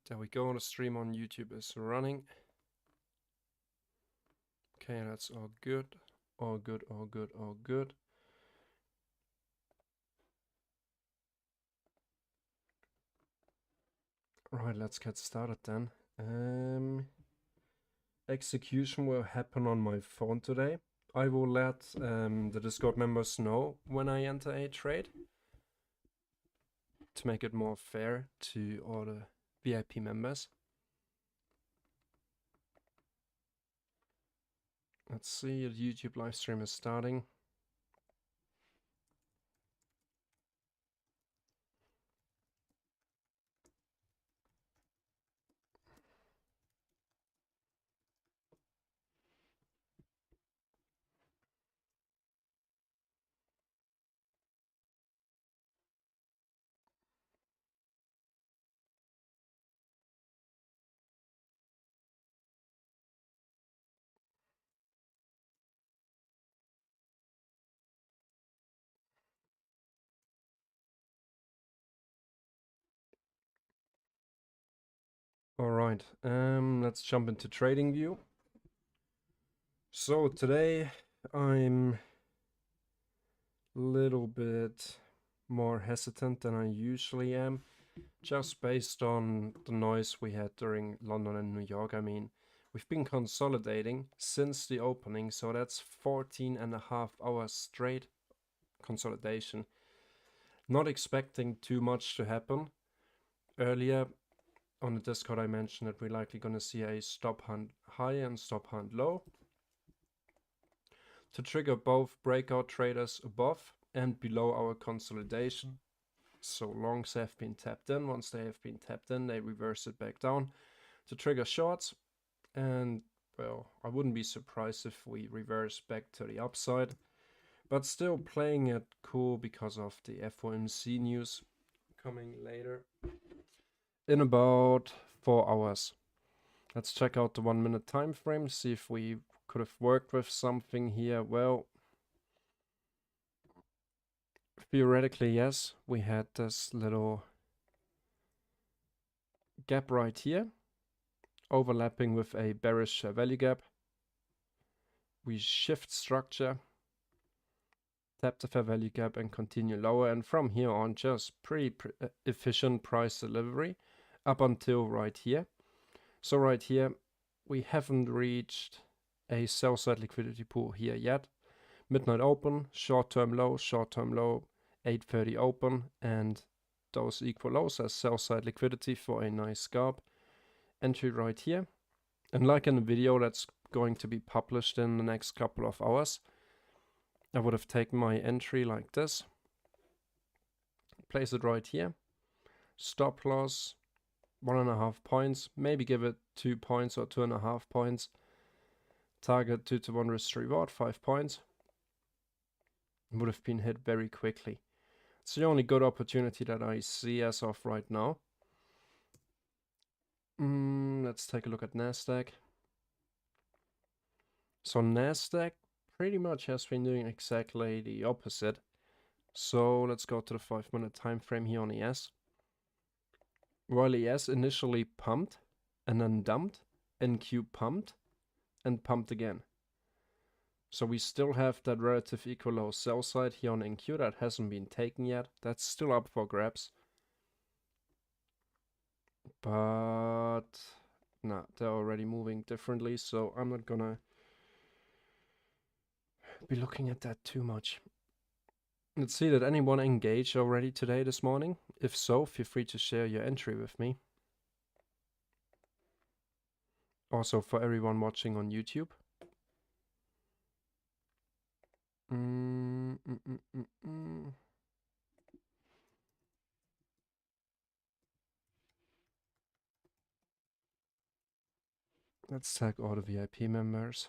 There we go. The stream on YouTube is running. Okay, that's all good. All good, all good, all good. Right, let's get started then. Execution will happen on my phone today. I will let the Discord members know when I enter a trade to make it more fair to all the VIP members. Let's see, the YouTube live stream is starting. All right, let's jump into trading view. So today I'm a little bit more hesitant than I usually am, just based on the noise we had during London and New York. I mean, we've been consolidating since the opening, so that's 14.5 hours straight consolidation. Not expecting too much to happen. Earlier on the Discord I mentioned that we're likely going to see a stop hunt high and stop hunt low to trigger both breakout traders above and below our consolidation. So longs have been tapped in. Once they have been tapped in, they reverse it back down to trigger shorts. And well, I wouldn't be surprised if we reverse back to the upside, but still playing it cool because of the FOMC news coming later in about 4 hours. Let's check out the 1 minute time frame, see if we could have worked with something here. Well, theoretically, yes, we had this little gap right here, overlapping with a bearish value gap. We shift structure, tap the fair value gap and continue lower, and from here on just pretty efficient price delivery up until right here. So right here we haven't reached a sell side liquidity pool here yet. Midnight open, short-term low, 8:30 open, and those equal lows as sell side liquidity for a nice scalp. Entry right here, and like in the video that's going to be published in the next couple of hours, I would have taken my entry like this, place it right here, stop loss 1.5 points, maybe give it 2 points or 2.5 points, target 2-to-1 risk reward 5 points, would have been hit very quickly. It's the only good opportunity that I see as of right now. Let's take a look at NASDAQ. So NASDAQ pretty much has been doing exactly the opposite. So let's go to the 5 minute time frame here on ES. While ES initially pumped and then dumped, NQ pumped and pumped again. So we still have that relative equal low sell side here on NQ that hasn't been taken yet. That's still up for grabs. But nah, they're already moving differently, so I'm not gonna be looking at that too much. Let's see, did anyone engage already today this morning? If so, feel free to share your entry with me. Also for everyone watching on YouTube. Let's tag all the VIP members.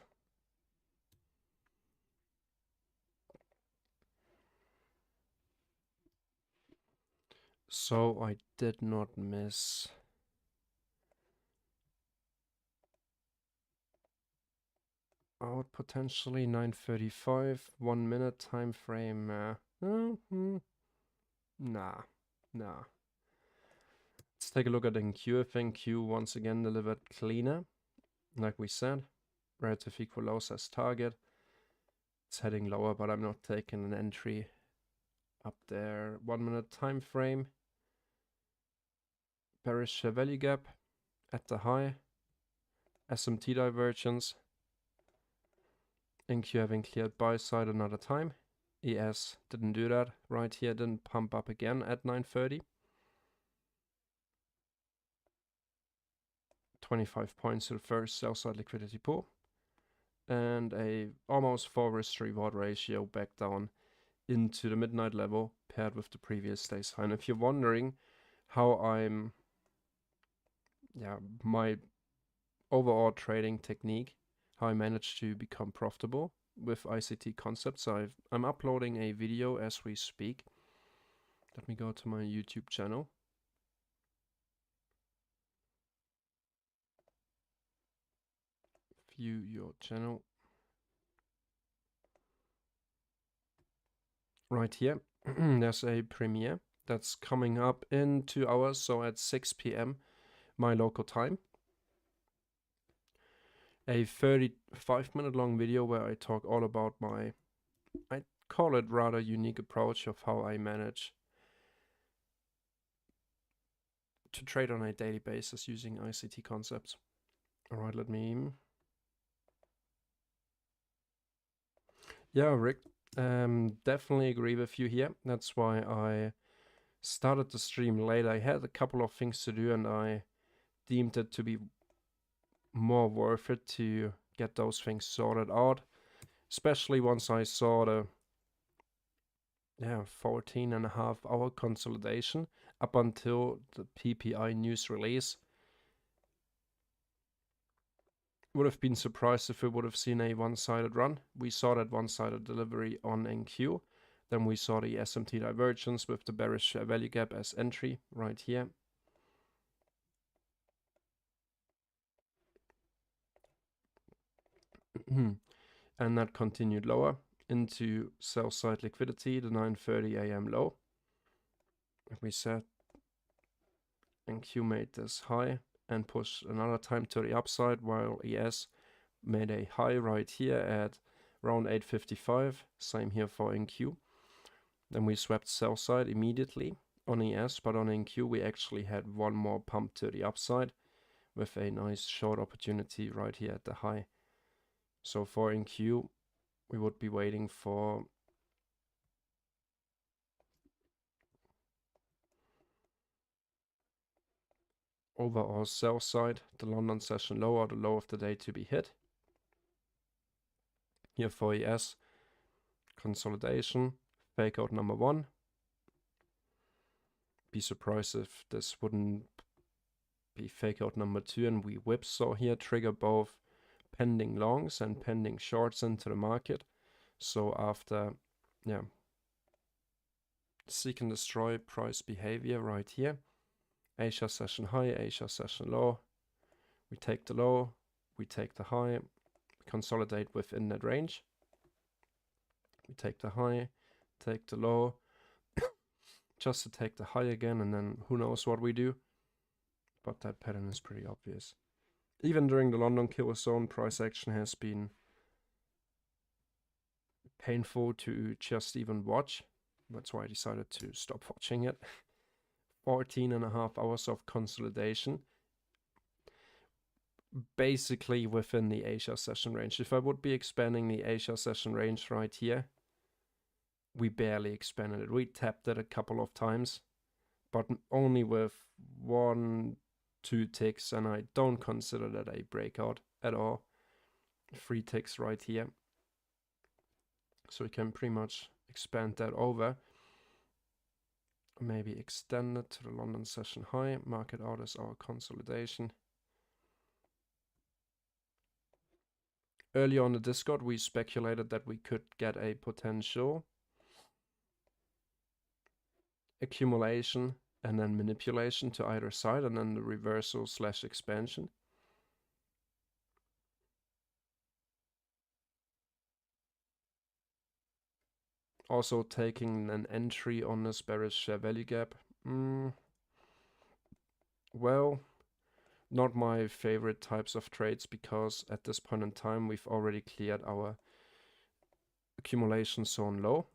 So I did not miss out potentially 9:35, 1 minute time frame. Nah. Let's take a look at NQ. I think Q once again delivered cleaner, like we said. Relative equal lows as target. It's heading lower, but I'm not taking an entry up there. 1 minute time frame. Bearish value gap at the high. SMT divergence. NQ having cleared buy side another time. ES didn't do that. Right here didn't pump up again at 9:30. 25 points to the first sell side liquidity pool. And a almost 4 risk reward ratio back down into the midnight level paired with the previous day's high. And if you're wondering how my overall trading technique, how I managed to become profitable with ICT concepts, I'm uploading a video as we speak. Let me go to my YouTube channel. View your channel. Right here, there's a premiere that's coming up in 2 hours, so at 6 p.m. my local time. A 35-minute long video where I talk all about my, I call it rather unique approach of how I manage to trade on a daily basis using ICT concepts. All right, let me... Yeah, Rick, definitely agree with you here. That's why I started the stream late. I had a couple of things to do and I deemed it to be more worth it to get those things sorted out, especially once I saw the 14.5-hour consolidation up until the PPI news release. Would have been surprised if we would have seen a one-sided run. We saw that one-sided delivery on NQ. Then we saw the SMT divergence with the bearish value gap as entry right here. And that continued lower into sell side liquidity, the 9:30 a.m. low. Like we said, NQ made this high and pushed another time to the upside, while ES made a high right here at around 8:55. Same here for NQ. Then we swept sell side immediately on ES, but on NQ we actually had one more pump to the upside with a nice short opportunity right here at the high. So for NQ, we would be waiting for overall sell side, the London session low or the low of the day to be hit. Here for ES, consolidation, fake out number 1. Be surprised if this wouldn't be fake out number 2 and we whipsaw here, trigger both pending longs and pending shorts into the market. So after, seek and destroy price behavior right here. Asia session high, Asia session low. We take the low, we take the high, we consolidate within that range. We take the high, take the low, just to take the high again, and then who knows what we do. But that pattern is pretty obvious. Even during the London killer zone, price action has been painful to just even watch. That's why I decided to stop watching it. 14.5 hours of consolidation. Basically within the Asia session range. If I would be expanding the Asia session range right here, we barely expanded it. We tapped it a couple of times, but only with 1-2 ticks, and I don't consider that a breakout at all. 3 ticks right here. So we can pretty much expand that over. Maybe extend it to the London session high, mark it out as our consolidation. Earlier on the Discord, we speculated that we could get a potential accumulation and then manipulation to either side, and then the reversal / expansion. Also taking an entry on this bearish value gap. Well, not my favorite types of trades, because at this point in time we've already cleared our accumulation zone low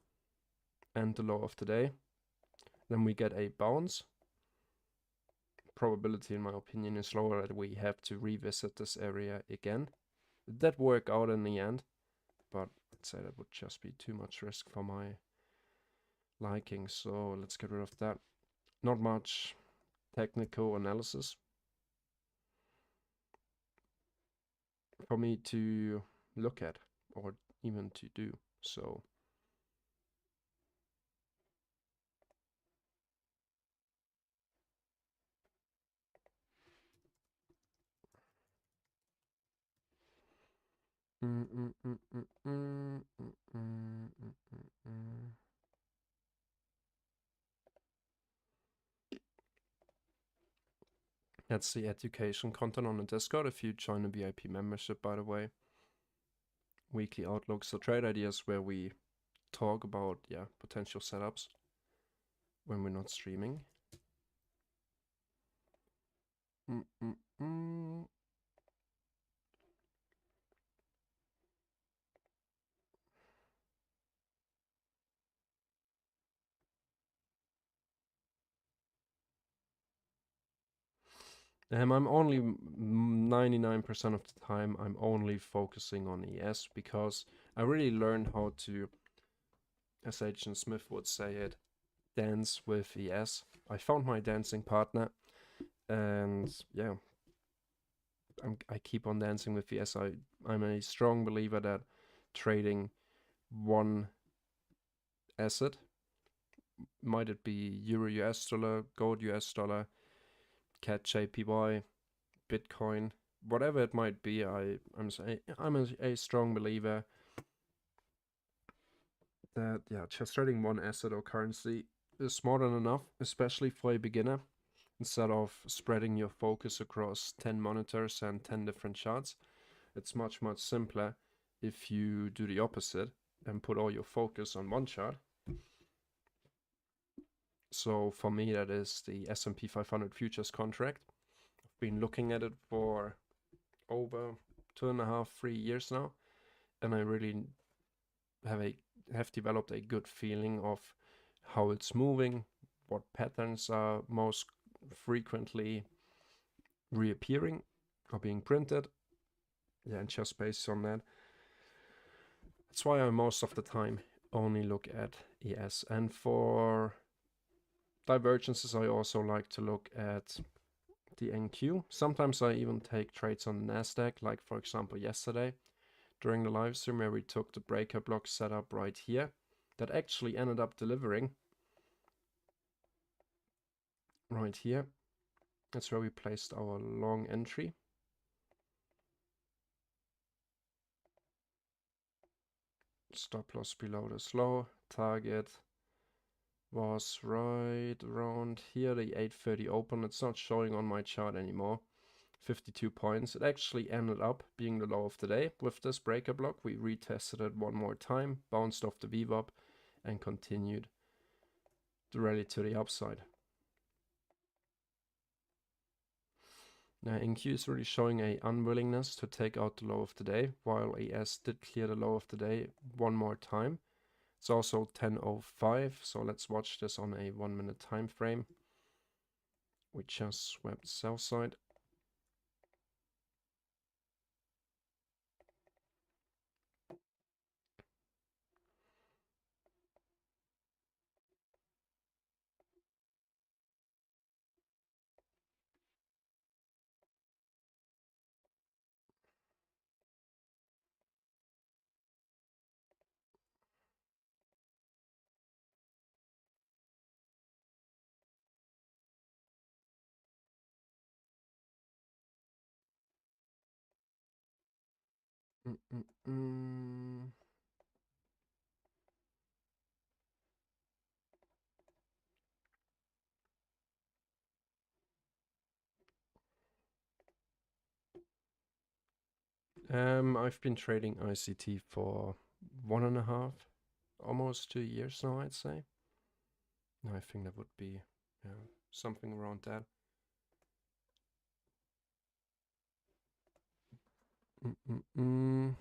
and the low of the day. Then we get a bounce. Probability, in my opinion, is lower that we have to revisit this area again. It did work out in the end, but I'd say that would just be too much risk for my liking, so let's get rid of that. Not much technical analysis for me to look at or even to do, so That's the education content on the Discord if you join the VIP membership, by the way. Weekly outlooks, so trade ideas where we talk about potential setups when we're not streaming. I'm only 99% of the time I'm only focusing on ES, because I really learned how to, as Agent Smith would say it, dance with ES. I found my dancing partner, and yeah, I keep on dancing with ES. I'm a strong believer that trading one asset, might it be Euro US dollar, Gold US dollar, CAD JPY, Bitcoin, whatever it might be, I'm a strong believer that just trading one asset or currency is more than enough, especially for a beginner. Instead of spreading your focus across 10 monitors and 10 different charts, it's much simpler if you do the opposite and put all your focus on one chart. So for me, that is the S&P 500 futures contract. I've been looking at it for over 2.5, 3 years now, and I really have developed a good feeling of how it's moving, what patterns are most frequently reappearing or being printed. And just based on that, that's why I most of the time only look at ES. And for divergences, I also like to look at the NQ. Sometimes I even take trades on the NASDAQ, like for example yesterday during the live stream, where we took the breaker block setup right here that actually ended up delivering right here. That's where we placed our long entry. Stop loss below this low. Target was right around here, the 8:30 open. It's not showing on my chart anymore. 52 points. It actually ended up being the low of the day. With this breaker block, we retested it one more time, bounced off the VWAP, and continued the rally to the upside. Now NQ is really showing a unwillingness to take out the low of the day, while ES did clear the low of the day one more time. It's also 10:05, so let's watch this on a 1-minute time frame. We just swept sell side. I've been trading ICT for 1.5, almost 2 years now, I'd say. I think that would be something around that. Mm-mm-mm.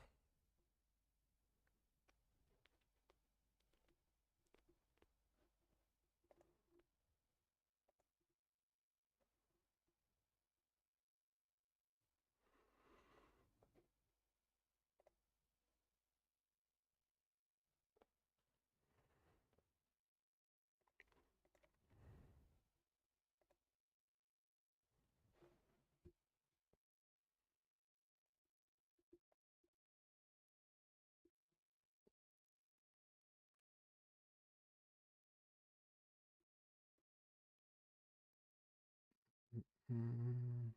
Mm.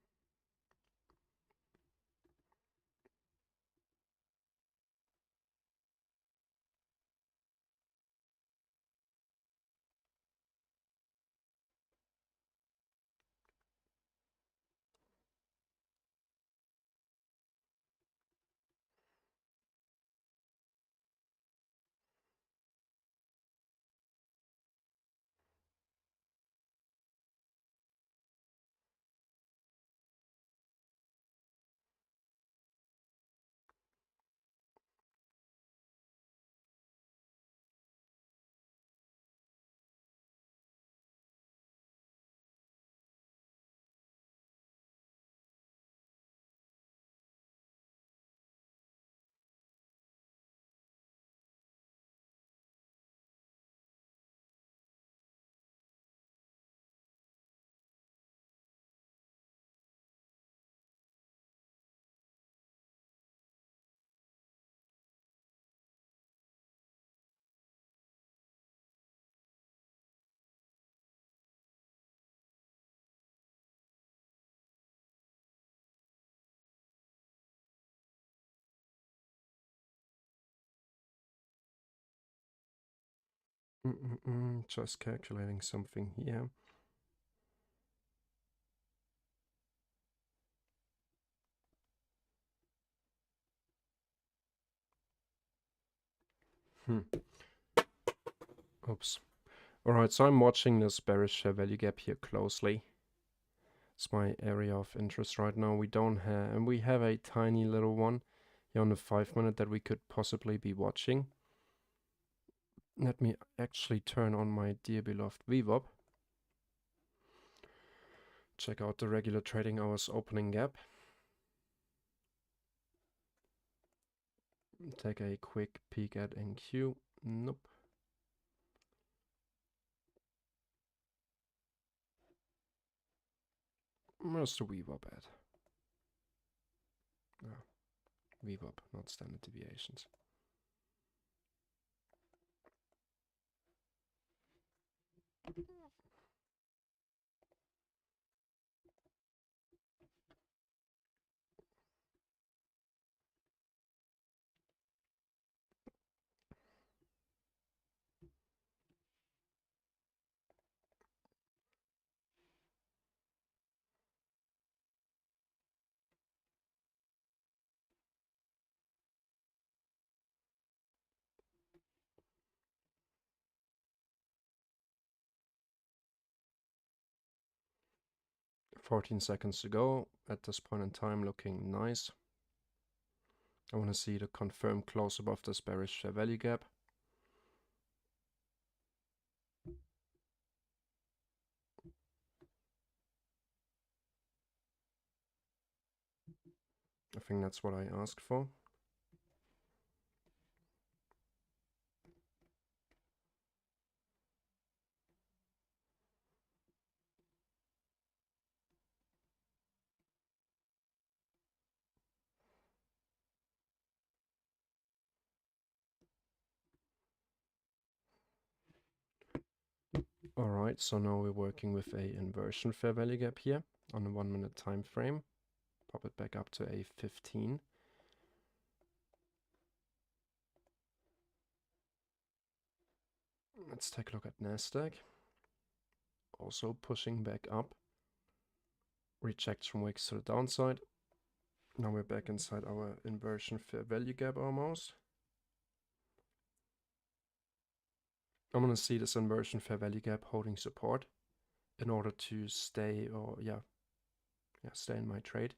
Just calculating something here. Oops. All right, so I'm watching this bearish value gap here closely. It's my area of interest right now. We don't have, and we have a tiny little one here on the 5-minute that we could possibly be watching. Let me actually turn on my dear beloved VWAP. Check out the regular trading hours opening gap. Take a quick peek at NQ. Nope. Where's the VWAP at? Oh, VWAP, not standard deviations. "14 seconds to go. At this point in time, looking nice. I want to see the confirmed close above this bearish value gap. I think that's what I asked for. Alright, so now we're working with a inversion fair value gap here on a 1-minute time frame. Pop it back up to a 15. Let's take a look at NASDAQ. Also pushing back up. Rejection wicks to the downside. Now we're back inside our inversion fair value gap almost. I'm going to see this inversion fair value gap holding support in order to stay, or stay in my trade.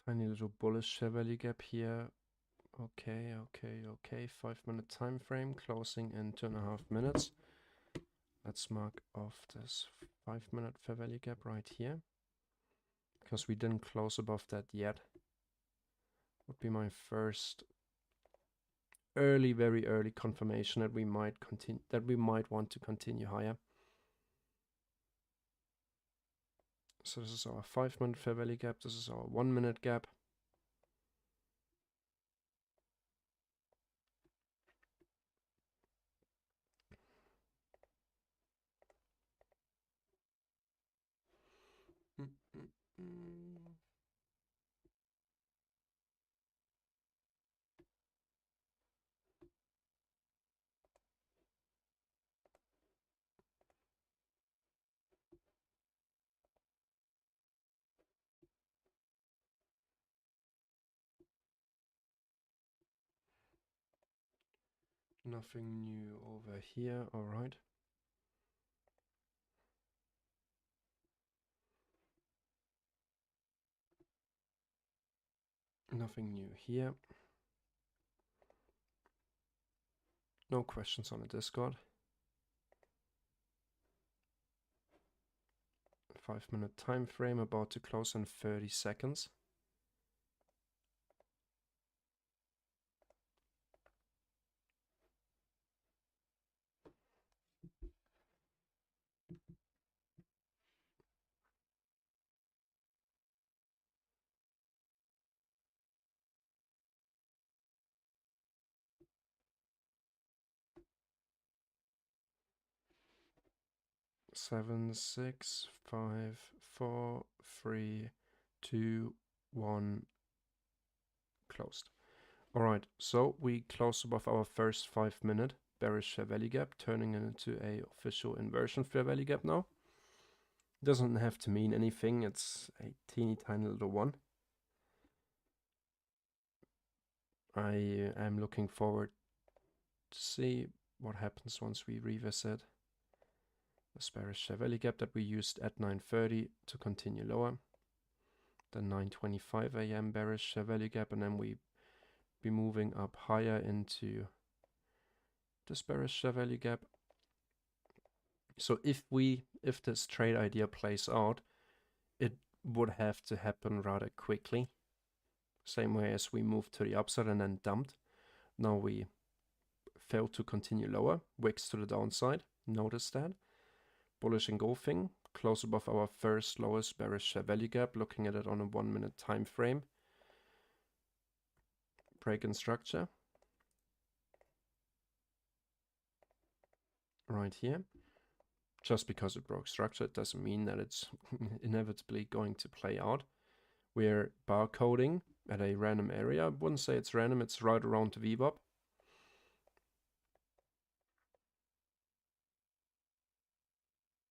Tiny little bullish share value gap here. Okay, okay, okay. 5-minute time frame, closing in 2.5 minutes. Let's mark off this 5-minute fair value gap right here, because we didn't close above that yet. Would be my first very early confirmation that we might continue, that we might want to continue higher. So this is our 5-minute fair value gap. This is our 1-minute gap. Nothing new over here. All right. Nothing new here. No questions on the Discord. 5-minute time frame, about to close in 30 seconds. Seven, 6, 5, 4, 3, 2, 1, closed. All right, so we closed above our first 5-minute bearish fair value gap, turning it into a official inversion fair value gap now. Doesn't have to mean anything. It's a teeny tiny little one. I am looking forward to see what happens once we revisit the bearish fair value gap that we used at 9:30 to continue lower. The 9:25 a.m. bearish fair value gap, and then we be moving up higher into this bearish fair value gap. So if this trade idea plays out, it would have to happen rather quickly. Same way as we moved to the upside and then dumped. Now we failed to continue lower, wicks to the downside. Notice that. Bullish engulfing, close above our first lowest bearish value gap, looking at it on a 1-minute time frame. Break in structure. Right here. Just because it broke structure, it doesn't mean that it's inevitably going to play out. We're barcoding at a random area. I wouldn't say it's random, it's right around the VWAP.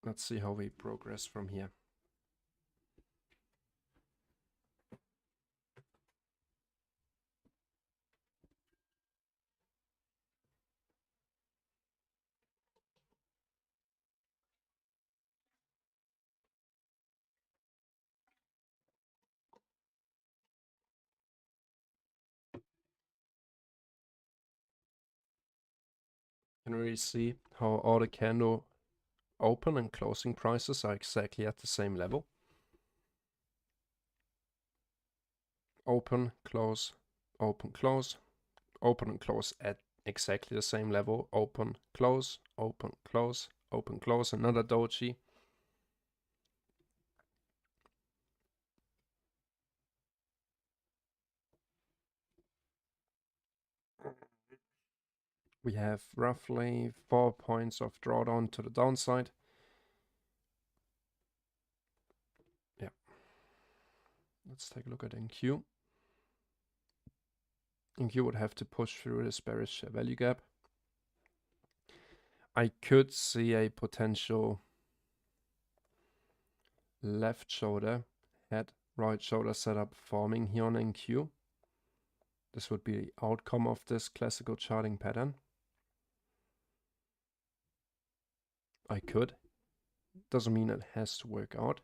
Let's see how we progress from here. You can really see how all the candle open and closing prices are exactly at the same level. Open, close, open, close, open and close at exactly the same level. Open, close, open, close, open, close, another doji. We have roughly 4 points of drawdown to the downside. Yeah. Let's take a look at NQ. NQ would have to push through this bearish value gap. I could see a potential left shoulder, head, right shoulder setup forming here on NQ. This would be the outcome of this classical charting pattern. I could. Doesn't mean it has to work out.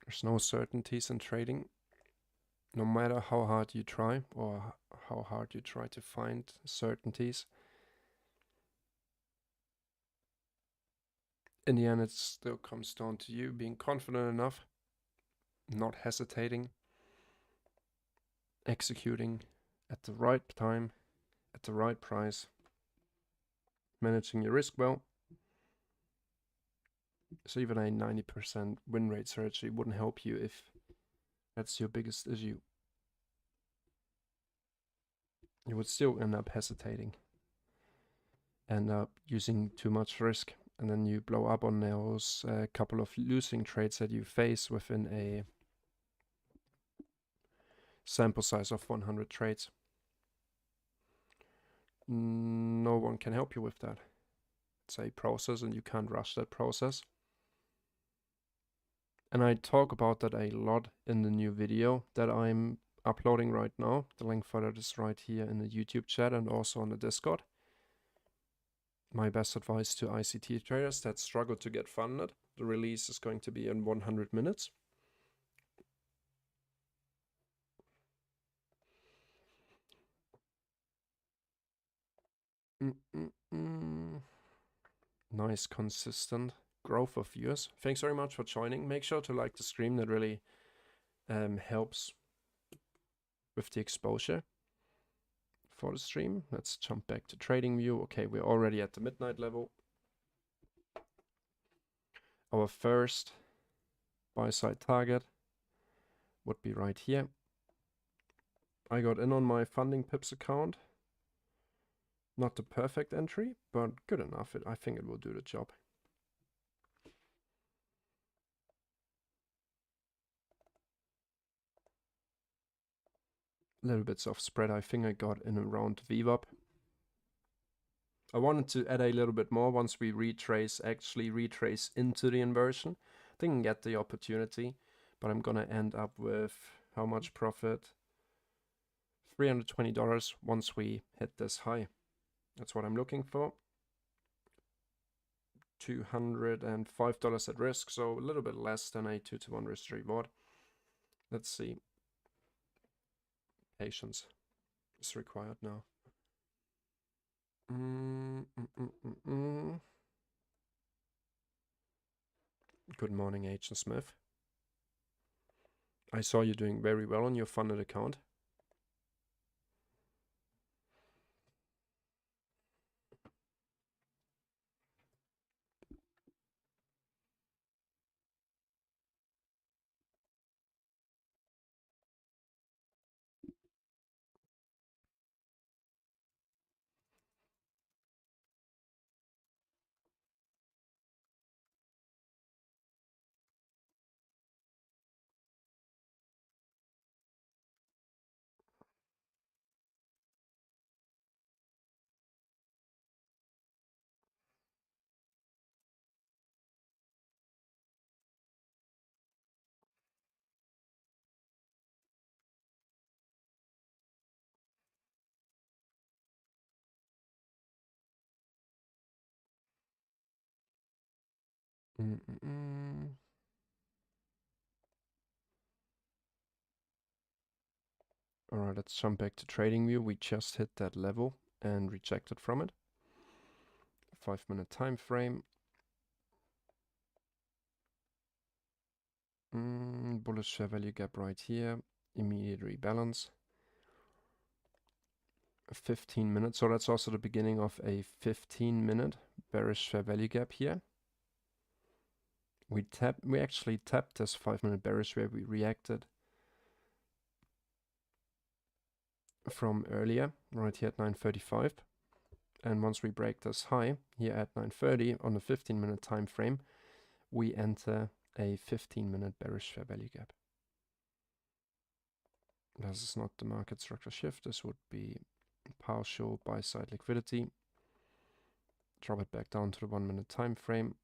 There's no certainties in trading. No matter how hard you try or how hard you try to find certainties, in the end it still comes down to you being confident enough, not hesitating, executing at the right time, at the right price, managing your risk well. So even a 90% win rate strategy wouldn't help you if that's your biggest issue. You would still end up hesitating, end up using too much risk, and then you blow up on those couple of losing trades that you face within a sample size of 100 trades. No one can help you with that. It's a process and you can't rush that process. And I talk about that a lot in the new video that I'm uploading right now. The link for that is right here in the YouTube chat and also on the Discord. My best advice to ICT traders that struggle to get funded. The release is going to be in 100 minutes. Nice, consistent growth of viewers. Thanks very much for joining. Make sure to like the stream. That really helps with the exposure for the stream. Let's jump back to trading view. Okay, we're already at the midnight level. Our first buy side target would be right here. I got in on my funding pips account. Not the perfect entry, but good enough. I think it will do the job. Little bits of spread I think I got in around VWAP. I wanted to add a little bit more once we actually retrace into the inversion. Didn't get the opportunity, but I'm gonna end up with how much profit? $320 once we hit this high. That's what I'm looking for. $205 at risk, so a little bit less than a 2-to-1 risk reward. Let's see. Patience is required now. Good morning, Agent Smith. I saw you doing very well on your funded account. All right, let's jump back to trading view. We just hit that level and rejected from it. 5-minute time frame. Bullish fair value gap right here. Immediate rebalance. 15 minutes. So that's also the beginning of a 15-minute bearish fair value gap here. We actually tapped this 5-minute bearish where we reacted from earlier, right here at 9:35. And once we break this high here at 9:30 on the 15-minute time frame, we enter a 15-minute bearish fair value gap. This is not the market structure shift. This would be partial buy side liquidity. Drop it back down to the 1 minute time frame.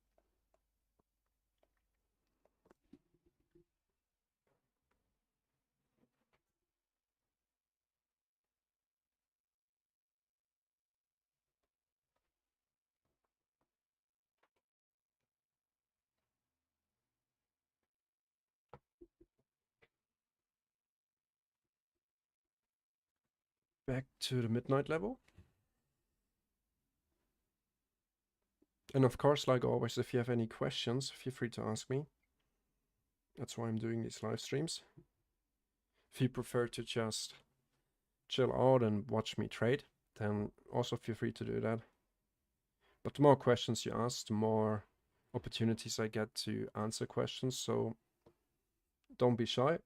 Back to the midnight level. And of course, like always, if you have any questions, feel free to ask me. That's why I'm doing these live streams. If you prefer to just chill out and watch me trade, then also feel free to do that. But the more questions you ask, the more opportunities I get to answer questions. So don't be shy,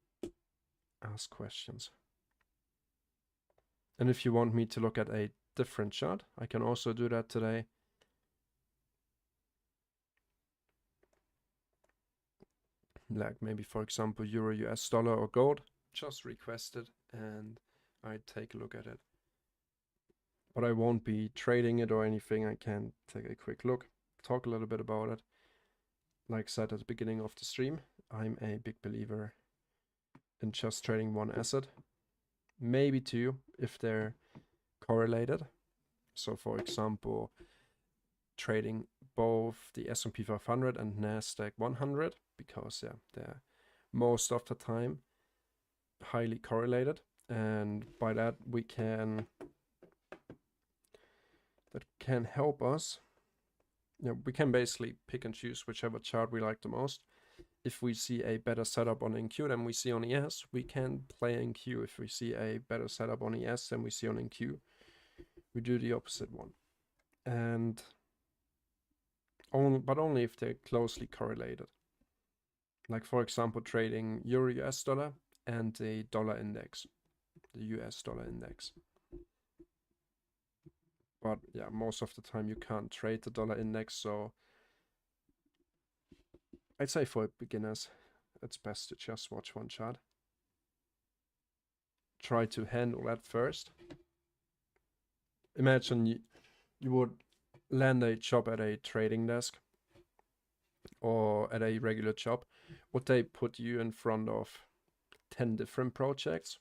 ask questions. And if you want me to look at a different chart, I can also do that today. Like maybe, for example, Euro, US dollar, or gold. Just request it and I take a look at it. But I won't be trading it or anything. I can take a quick look, talk a little bit about it. Like I said at the beginning of the stream, I'm a big believer in just trading one asset, maybe two if they're correlated. So for example, trading both the S&P 500 and NASDAQ 100, because yeah, they're most of the time highly correlated, and by that that can help us. We can basically pick and choose whichever chart we like the most. If we see a better setup on NQ than we see on ES, we can play NQ. If we see a better setup on ES than we see on NQ, we do the opposite one. And only if they're closely correlated. Like for example, trading Euro US dollar and the dollar index, the US dollar index. But yeah, most of the time you can't trade the dollar index, so I'd say for beginners, it's best to just watch one chart. Try to handle that first. Imagine you would land a job at a trading desk or at a regular job. Would they put you in front of 10 different projects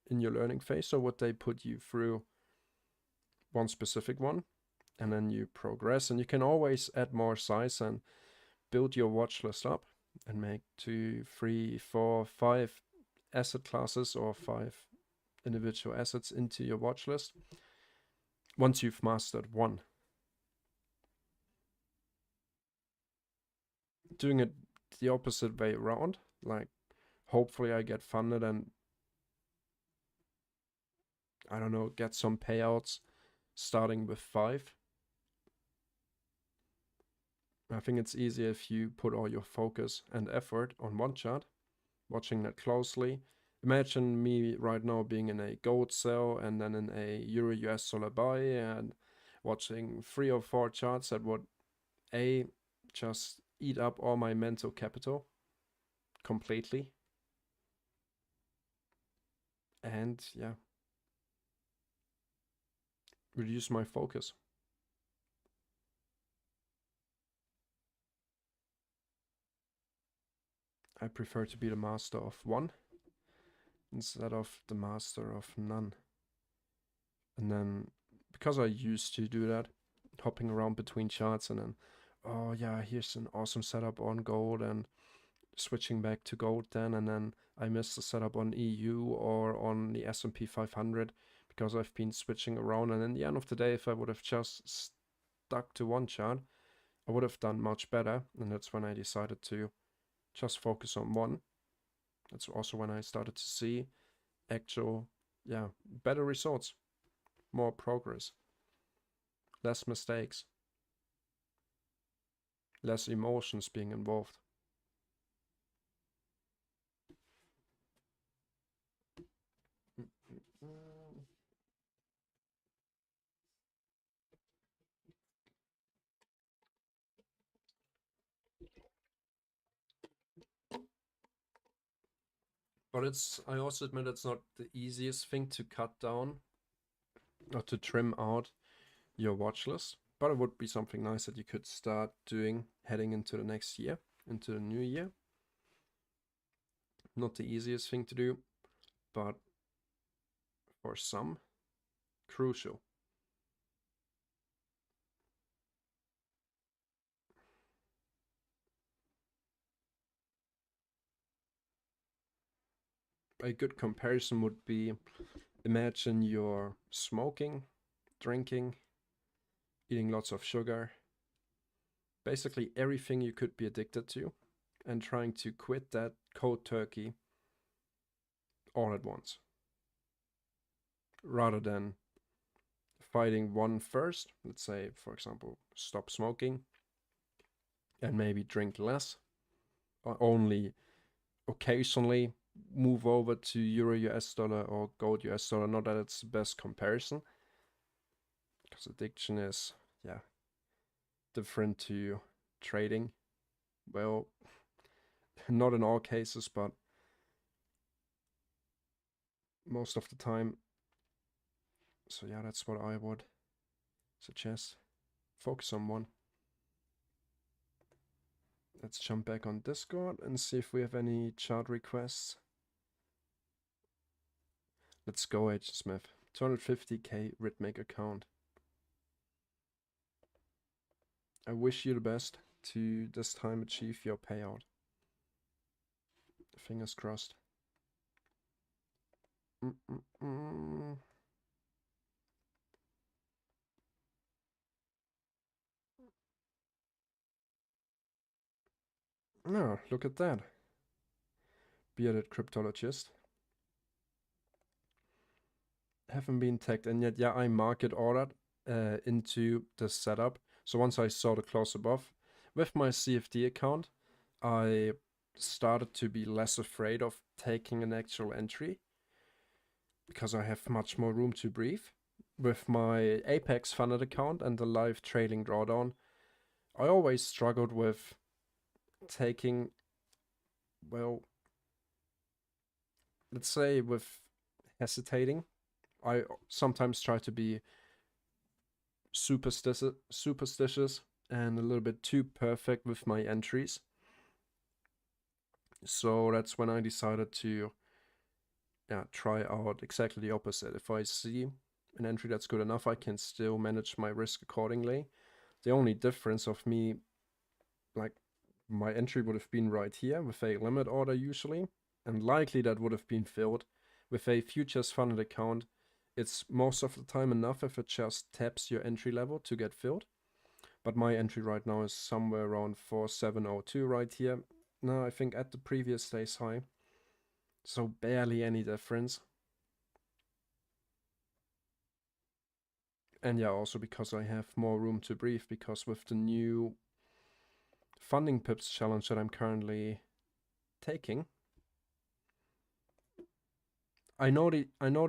in your learning phase, or would they put you through one specific one and then you progress? And you can always add more size and build your watch list up and make 2, 3, 4, 5 asset classes or 5 individual assets into your watch list once you've mastered one. Doing it the opposite way around, like hopefully I get funded and I don't know, get some payouts starting with 5. I think it's easier if you put all your focus and effort on one chart, watching that closely. Imagine me right now being in a gold sell and then in a Euro US dollar buy and watching 3 or 4 charts that would just eat up all my mental capital completely. And yeah, reduce my focus. I prefer to be the master of one instead of the master of none. And then, because I used to do that, hopping around between charts and then, oh yeah, here's an awesome setup on gold and switching back to gold then, and then I missed the setup on EU or on the S&P 500 because I've been switching around. And in the end of the day, if I would have just stuck to one chart, I would have done much better. And that's when I decided to just focus on one. That's also when I started to see actual, better results, more progress, less mistakes, less emotions being involved. But I also admit it's not the easiest thing to cut down or to trim out your watch list. But it would be something nice that you could start doing heading into the next year, into the new year. Not the easiest thing to do, but for some, crucial. A good comparison would be, imagine you're smoking, drinking, eating lots of sugar, basically everything you could be addicted to, and trying to quit that cold turkey all at once, rather than fighting one first. Let's say, for example, stop smoking and maybe drink less, or only occasionally move over to Euro US dollar or gold US dollar. Not that it's the best comparison, because addiction is, yeah, different to trading. Well, not in all cases, but most of the time. So yeah, that's what I would suggest. Focus on one. Let's jump back on Discord and see if we have any chart requests. Let's go, H. Smith. 250k Rhythmic account. I wish you the best to this time achieve your payout. Fingers crossed. No, look at that. Bearded cryptologist. Haven't been tagged in yet. Yeah, I market ordered into the setup. So once I saw the clause above, with my CFD account, I started to be less afraid of taking an actual entry because I have much more room to breathe. With my Apex funded account and the live trailing drawdown, I always struggled with taking, well, let's say with hesitating. I sometimes try to be superstitious and a little bit too perfect with my entries. So that's when I decided to try out exactly the opposite. If I see an entry that's good enough, I can still manage my risk accordingly. The only difference of me, like, my entry would have been right here with a limit order usually, and likely that would have been filled. With a futures funded account, it's most of the time enough if it just taps your entry level to get filled. But my entry right now is somewhere around 4702 right here. No, I think at the previous day's high. So barely any difference. And yeah, also because I have more room to breathe, because with the new funding pips challenge that I'm currently taking, I know the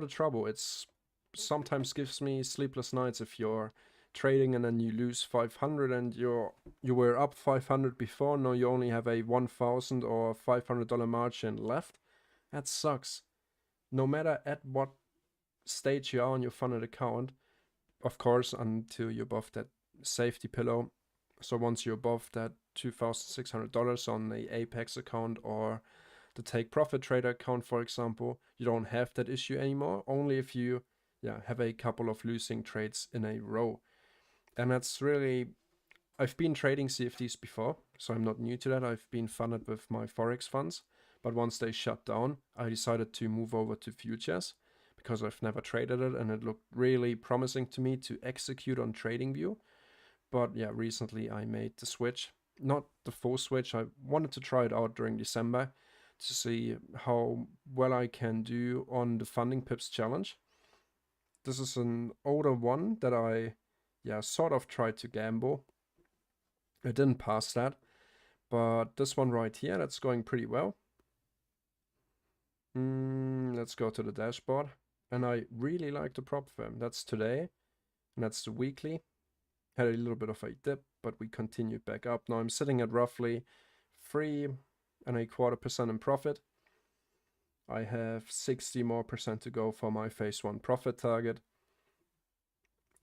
trouble. It's sometimes gives me sleepless nights if you're trading and then you lose 500 and you were up 500 before. Now you only have a 1,000 or $500 margin left. That sucks. No matter at what stage you are on your funded account, of course, until you're above that safety pillow. So once you're above that $2,600 on the Apex account or the Take Profit Trader account, for example, you don't have that issue anymore. Only if you have a couple of losing trades in a row. And that's really, I've been trading CFDs before, so I'm not new to that. I've been funded with my Forex funds, but once they shut down, I decided to move over to futures because I've never traded it and it looked really promising to me to execute on TradingView. But yeah, recently I made the switch, not the full switch. I wanted to try it out during December to see how well I can do on the funding pips challenge. This is an older one that I sort of tried to gamble. I didn't pass that, but this one right here, that's going pretty well. Let's go to the dashboard. And I really like the prop firm. That's today, and that's the weekly. Had a little bit of a dip, but we continued back up. Now I'm sitting at roughly 3.25% in profit. I have 60% more to go for my phase 1 profit target.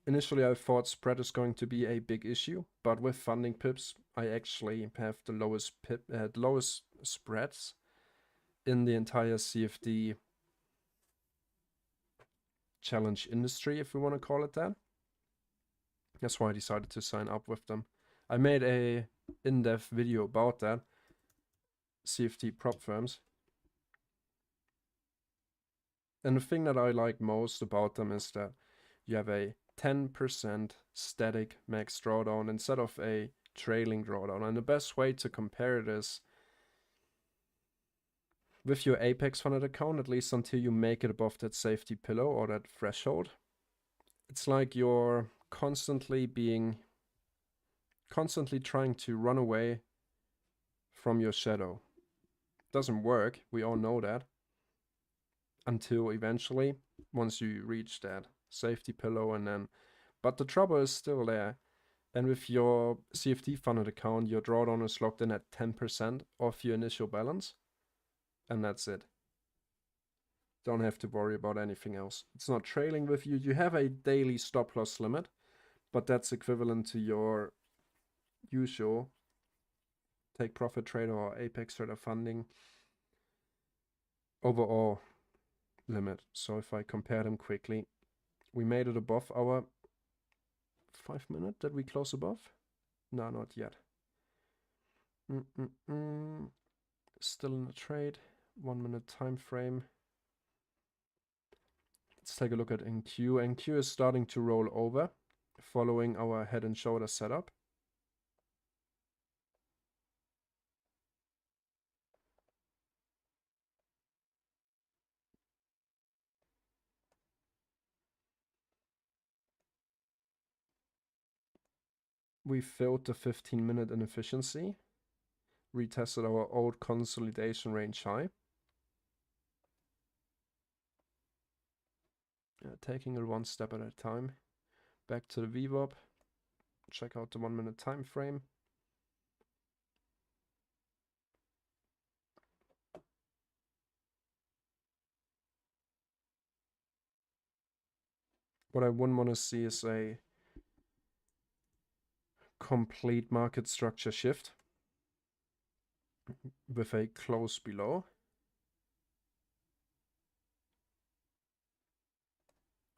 Initially, I thought spread is going to be a big issue, but with funding pips, I actually have the lowest spreads in the entire CFD challenge industry, if we want to call it that. That's why I decided to sign up with them. I made a in-depth video about that, CFD prop firms. And the thing that I like most about them is that you have a 10% static max drawdown instead of a trailing drawdown. And the best way to compare it is with your Apex funded account, at least until you make it above that safety pillow or that threshold. It's like you're constantly trying to run away from your shadow. Doesn't work, we all know that. Until eventually, once you reach that safety pillow, and then, but the trouble is still there. And with your CFD funded account, your drawdown is locked in at 10% of your initial balance, and that's it. Don't have to worry about anything else. It's not trailing with you. You have a daily stop loss limit, but that's equivalent to your usual take profit trader or Apex trader funding overall limit. So if I compare them quickly, we made it above our 5 minute that we close above. No, not yet. Still in the trade. 1 minute time frame. Let's take a look at NQ. NQ is starting to roll over following our head and shoulder setup. We filled the 15-minute inefficiency, retested our old consolidation range high. Taking it one step at a time. Back to the VWAP. Check out the 1 minute time frame. What I wouldn't want to see is a complete market structure shift with a close below.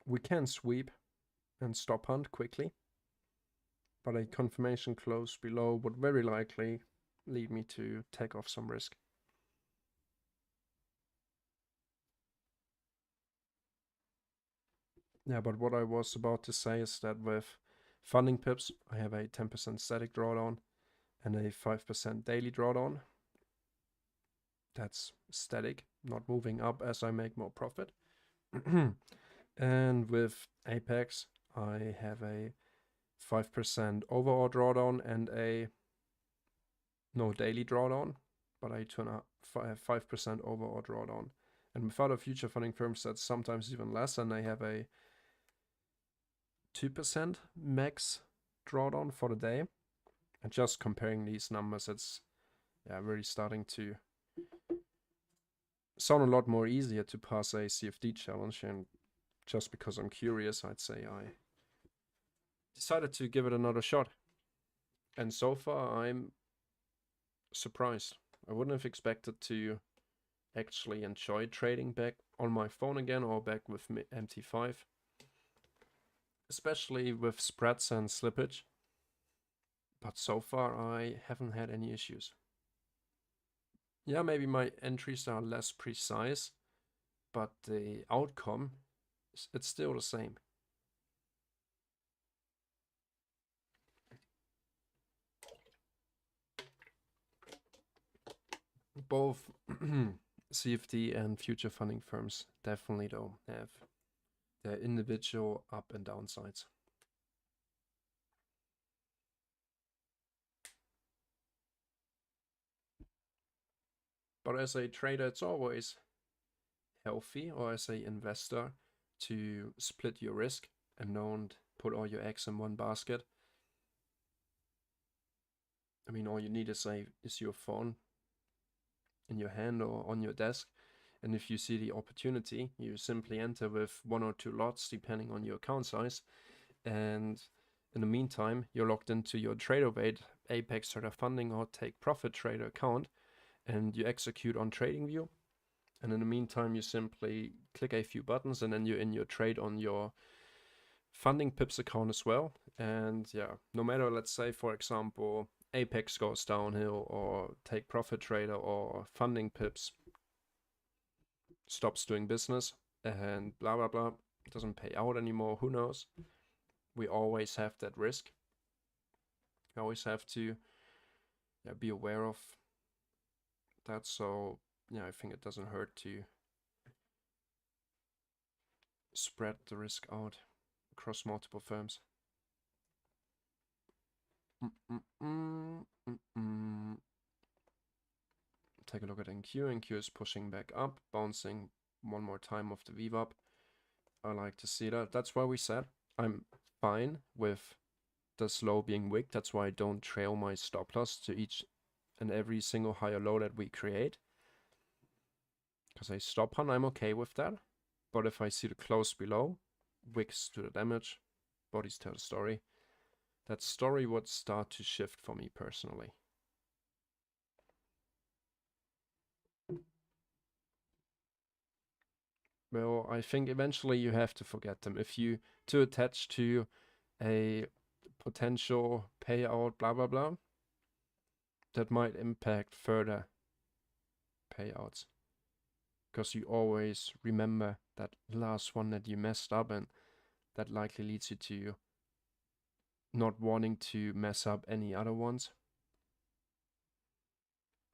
We can sweep and stop hunt quickly, but a confirmation close below would very likely lead me to take off some risk. Yeah, but what I was about to say is that with funding pips, I have a 10% static drawdown and a 5% daily drawdown. That's static, not moving up as I make more profit. And with Apex, I have a 5% overall drawdown and a no daily drawdown, but I turn up 5% overall drawdown. And with other future funding firms, that's sometimes even less, and I have a 2% max drawdown for the day. And just comparing these numbers, it's really starting to sound a lot more easier to pass a CFD challenge. And just because I'm curious, I'd say I decided to give it another shot. And so far, I'm surprised. I wouldn't have expected to actually enjoy trading back on my phone again or back with MT5. Especially with spreads and slippage. But so far, I haven't had any issues. Yeah, maybe my entries are less precise, but the outcome, it's still the same. Both CFD and future funding firms definitely though have their individual up and down sides. But as a trader, it's always healthy, or as an investor, to split your risk and don't put all your eggs in one basket. I mean, all you need is your phone in your hand or on your desk, And if you see the opportunity, you simply enter with 1 or 2 lots depending on your account size. And in the meantime, you're logged into your TradeOvate, Apex Trader Funding or Take Profit Trader account, and you execute on TradingView. And in the meantime, you simply click a few buttons and then you're in your trade on your funding pips account as well. And yeah, no matter, let's say, for example, Apex goes downhill or Take Profit Trader or funding pips stops doing business and blah, blah, blah, it doesn't pay out anymore, who knows? We always have that risk. You always have to be aware of that. So yeah, I think it doesn't hurt to spread the risk out across multiple firms. Take a look at NQ. NQ is pushing back up, bouncing one more time off the VWAP. I like to see that. That's why we said I'm fine with the slow being wicked. That's why I don't trail my stop loss to each and every single higher low that we create. Because I stop on, I'm okay with that. But if I see the close below, wicks to the damage, bodies tell the story, that story would start to shift for me personally. Well, I think eventually you have to forget them. If you too attach to a potential payout, blah, blah, blah, that might impact further payouts. Because you always remember that last one that you messed up, and that likely leads you to not wanting to mess up any other ones,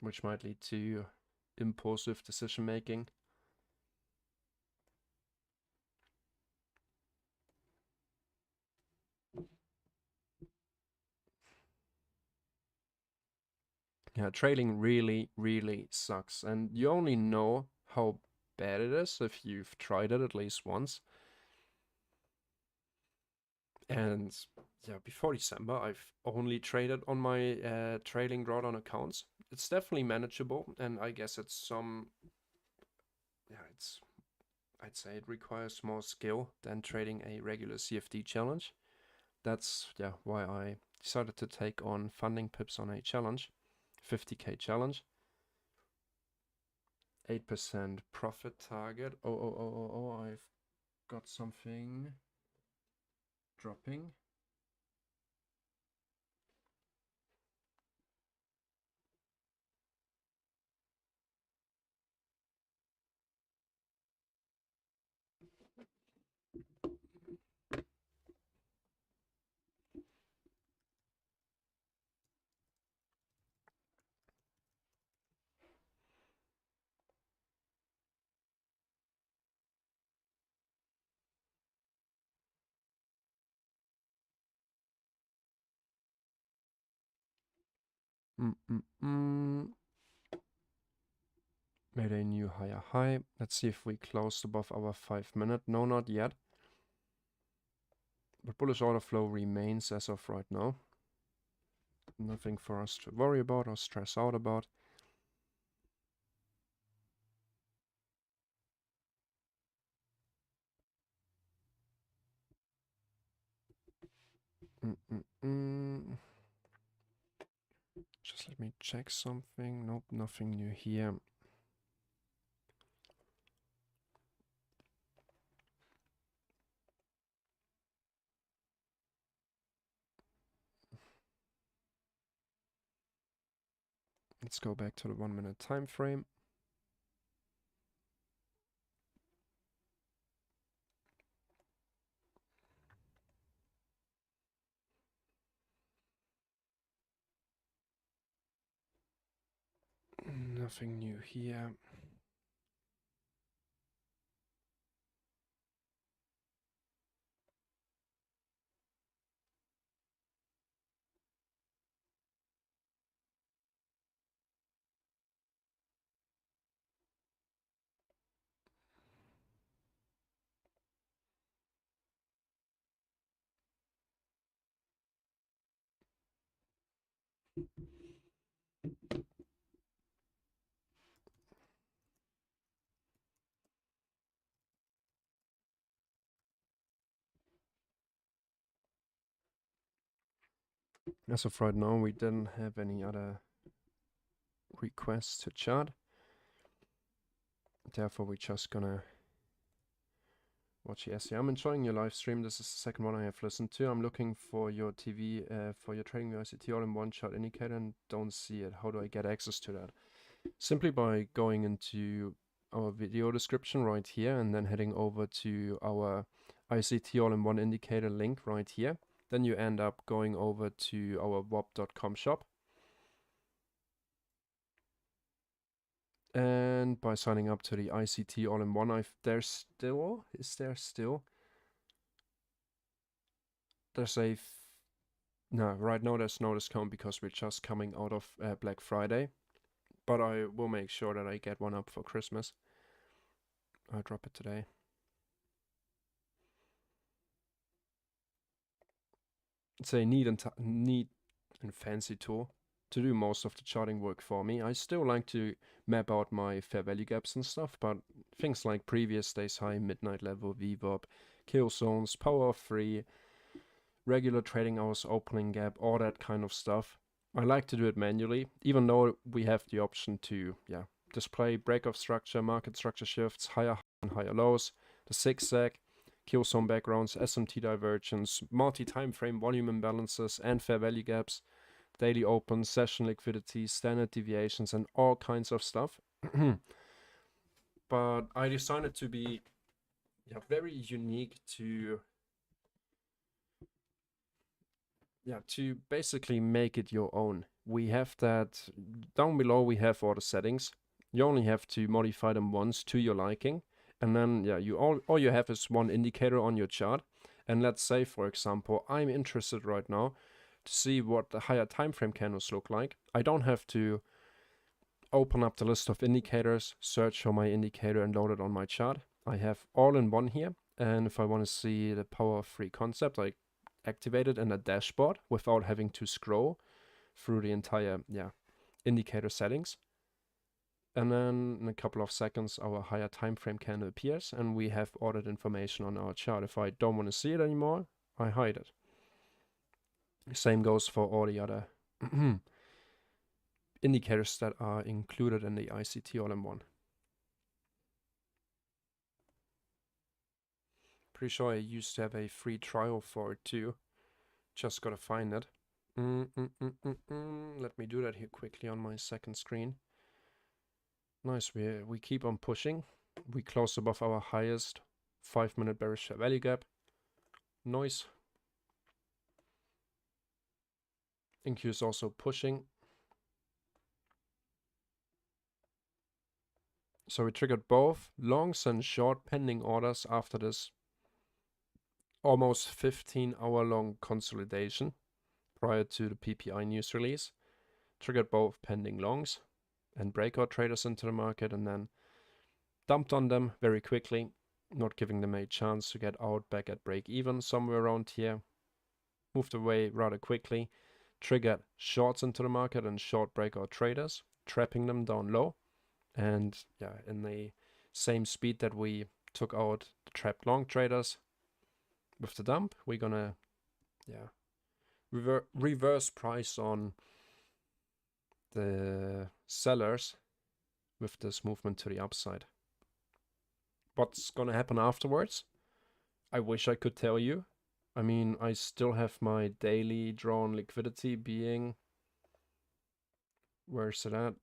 which might lead to impulsive decision making. Yeah, trailing really, really sucks. And you only know how bad it is if you've tried it at least once. And yeah, before December, I've only traded on my trailing drawdown accounts. It's definitely manageable, and I guess it's some, I'd say it requires more skill than trading a regular CFD challenge. That's why I decided to take on funding pips on a challenge, 50k challenge. 8% profit target. Oh, I've got something dropping. Made a new higher high. Let's see if we closed above our 5-minute. No, not yet. But bullish order flow remains as of right now. Nothing for us to worry about or stress out about. Just let me check something. Nope, nothing new here. Let's go back to the 1-minute time frame. Nothing new here. As of right now, we didn't have any other requests to chart. Therefore, we're just gonna watch. Yes, yeah, I'm enjoying your live stream. This is the second one I have listened to. I'm looking for your TV, for your trading ICT all-in-one chart indicator and don't see it. How do I get access to that? Simply by going into our video description right here and then heading over to our ICT all-in-one indicator link right here. Then you end up going over to our wop.com shop. And by signing up to the ICT all-in-one, is there still, there's a, no, right now there's no discount because we're just coming out of Black Friday. But I will make sure that I get one up for Christmas. I'll drop it today. It's a neat and fancy tool to do most of the charting work for me. I still like to map out my fair value gaps and stuff, but things like previous day's high, midnight level, VWAP, kill zones, power of 3, regular trading hours, opening gap, all that kind of stuff. I like to do it manually, even though we have the option to display breakoff structure, market structure shifts, higher and higher lows, the zigzag, kill zone backgrounds, SMT divergence, multi-time frame volume imbalances and fair value gaps, daily open, session liquidity, standard deviations and all kinds of stuff. But I decided to be very unique to basically make it your own. We have that down below. We have all the settings. You only have to modify them once to your liking, and then all you have is one indicator on your chart. And let's say, for example, I'm interested right now to see what the higher time frame candles look like. I don't have to open up the list of indicators, search for my indicator and load it on my chart. I have all in one here, and if I want to see the power of 3 concept, I activate it in a dashboard without having to scroll through the entire indicator settings. And then in a couple of seconds our higher time frame candle appears and we have all that information on our chart. If I don't want to see it anymore, I hide it. Same goes for all the other indicators that are included in the ICT all-in-one. Pretty sure I used to have a free trial for it too. Just gotta find it. Let me do that here quickly on my second screen. Nice, we keep on pushing. We close above our highest 5-minute bearish value gap. Nice. NQ is also pushing. So we triggered both longs and short pending orders after this almost 15-hour long consolidation prior to the PPI news release. Triggered both pending longs and breakout traders into the market and then dumped on them very quickly, not giving them a chance to get out back at break even somewhere around here. Moved away rather quickly, triggered shorts into the market and short breakout traders, trapping them down low. And in the same speed that we took out the trapped long traders with the dump, we're gonna reverse price on the sellers with this movement to the upside. What's gonna happen afterwards? I wish I could tell you. I mean, I still have my daily drawn liquidity being, where's it at?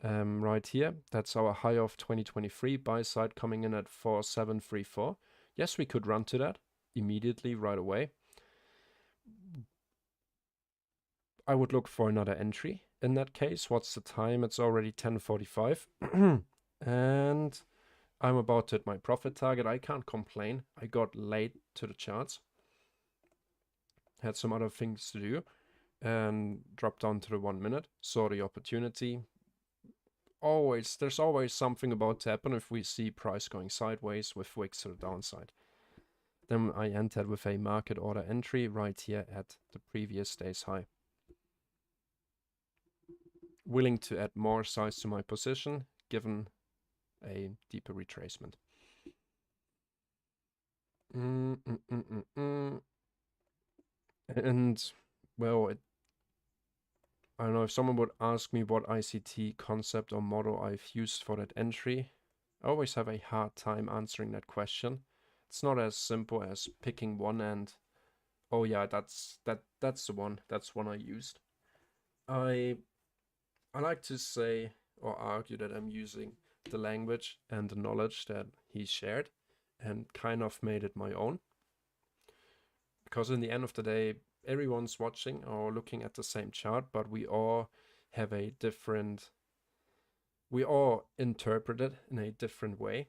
Right here. That's our high of 2023, buy side coming in at 4734. Yes, we could run to that immediately right away. I would look for another entry in that case. What's the time? It's already 10:45 and I'm about to hit my profit target. I can't complain. I got late to the charts, had some other things to do and dropped down to the 1 minute, saw the opportunity. There's always something about to happen if we see price going sideways with wicks to the downside. Then I entered with a market order entry right here at the previous day's high. Willing to add more size to my position given a deeper retracement. And well, I don't know if someone would ask me what ICT concept or model I've used for that entry. I always have a hard time answering that question. It's not as simple as picking one and, oh yeah, that's the one. That's one I used. I like to say or argue that I'm using the language and the knowledge that he shared and kind of made it my own. Because in the end of the day, everyone's watching or looking at the same chart, but we all have a different, we all interpret it in a different way.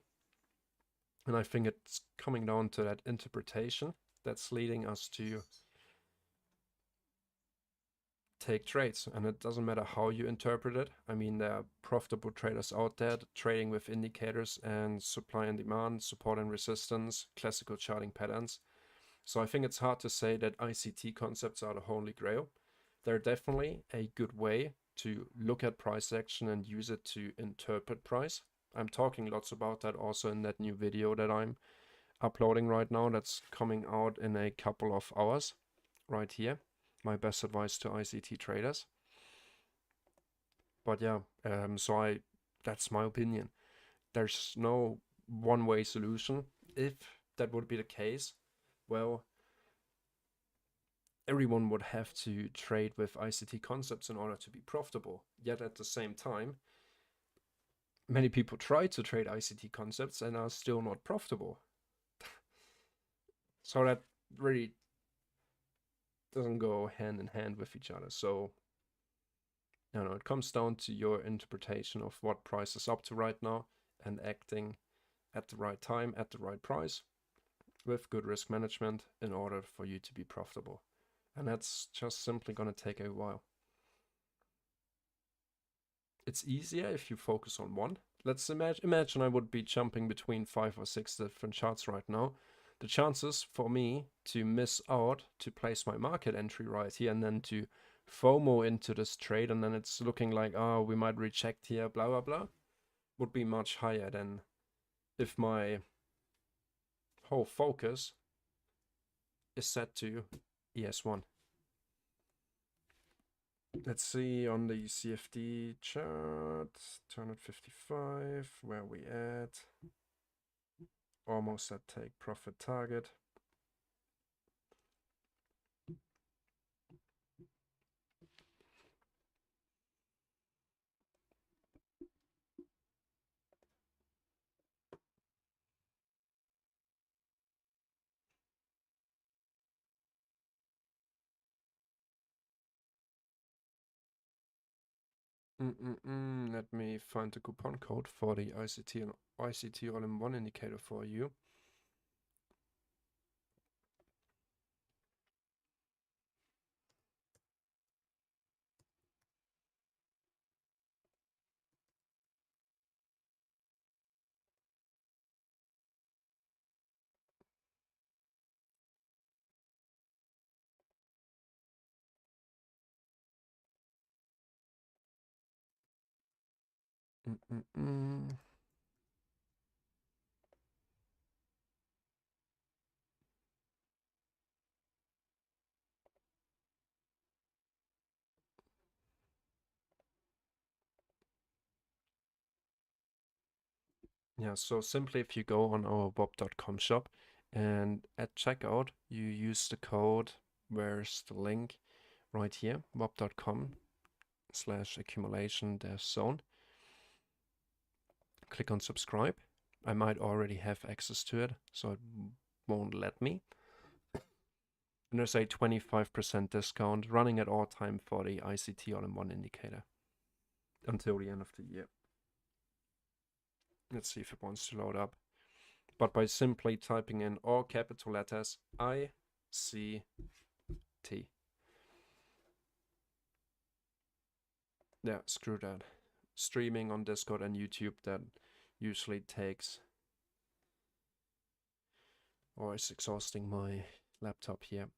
And I think it's coming down to that interpretation that's leading us to take trades. And it doesn't matter how you interpret it. I mean, there are profitable traders out there trading with indicators and supply and demand, support and resistance, classical charting patterns. So I think it's hard to say that ICT concepts are the holy grail. They're definitely a good way to look at price action and use it to interpret price. I'm talking lots about that also in that new video that I'm uploading right now that's coming out in a couple of hours right here. My best advice to ICT traders. But yeah, that's my opinion. There's no one-way solution. If that would be the case, well, everyone would have to trade with ICT concepts in order to be profitable. Yet at the same time, many people try to trade ICT concepts and are still not profitable. So that really doesn't go hand in hand with each other. So, I don't know, it comes down to your interpretation of what price is up to right now and acting at the right time, at the right price, with good risk management in order for you to be profitable. And that's just simply going to take a while. It's easier if you focus on one. Let's imagine I would be jumping between 5 or 6 different charts right now. The chances for me to miss out, to place my market entry right here and then to FOMO into this trade and then it's looking like, oh, we might reject here, blah, blah, blah, would be much higher than if my whole focus is set to ES1. Let's see on the CFD chart, 255, where we at? Almost at take profit target. Let me find the coupon code for the ICT all-in-one indicator for you. Yeah, so simply if you go on our bob.com shop and at checkout, you use the code, where's the link? Right here, bob.com/accumulation-zone. Click on subscribe. I might already have access to it, so it won't let me. And there's a 25% discount running at all time for the ICT all-in-one indicator until the end of the year. Let's see if it wants to load up. But by simply typing in all capital letters ICT. Yeah, screw that. Streaming on Discord and YouTube, that usually takes, or is exhausting my laptop here.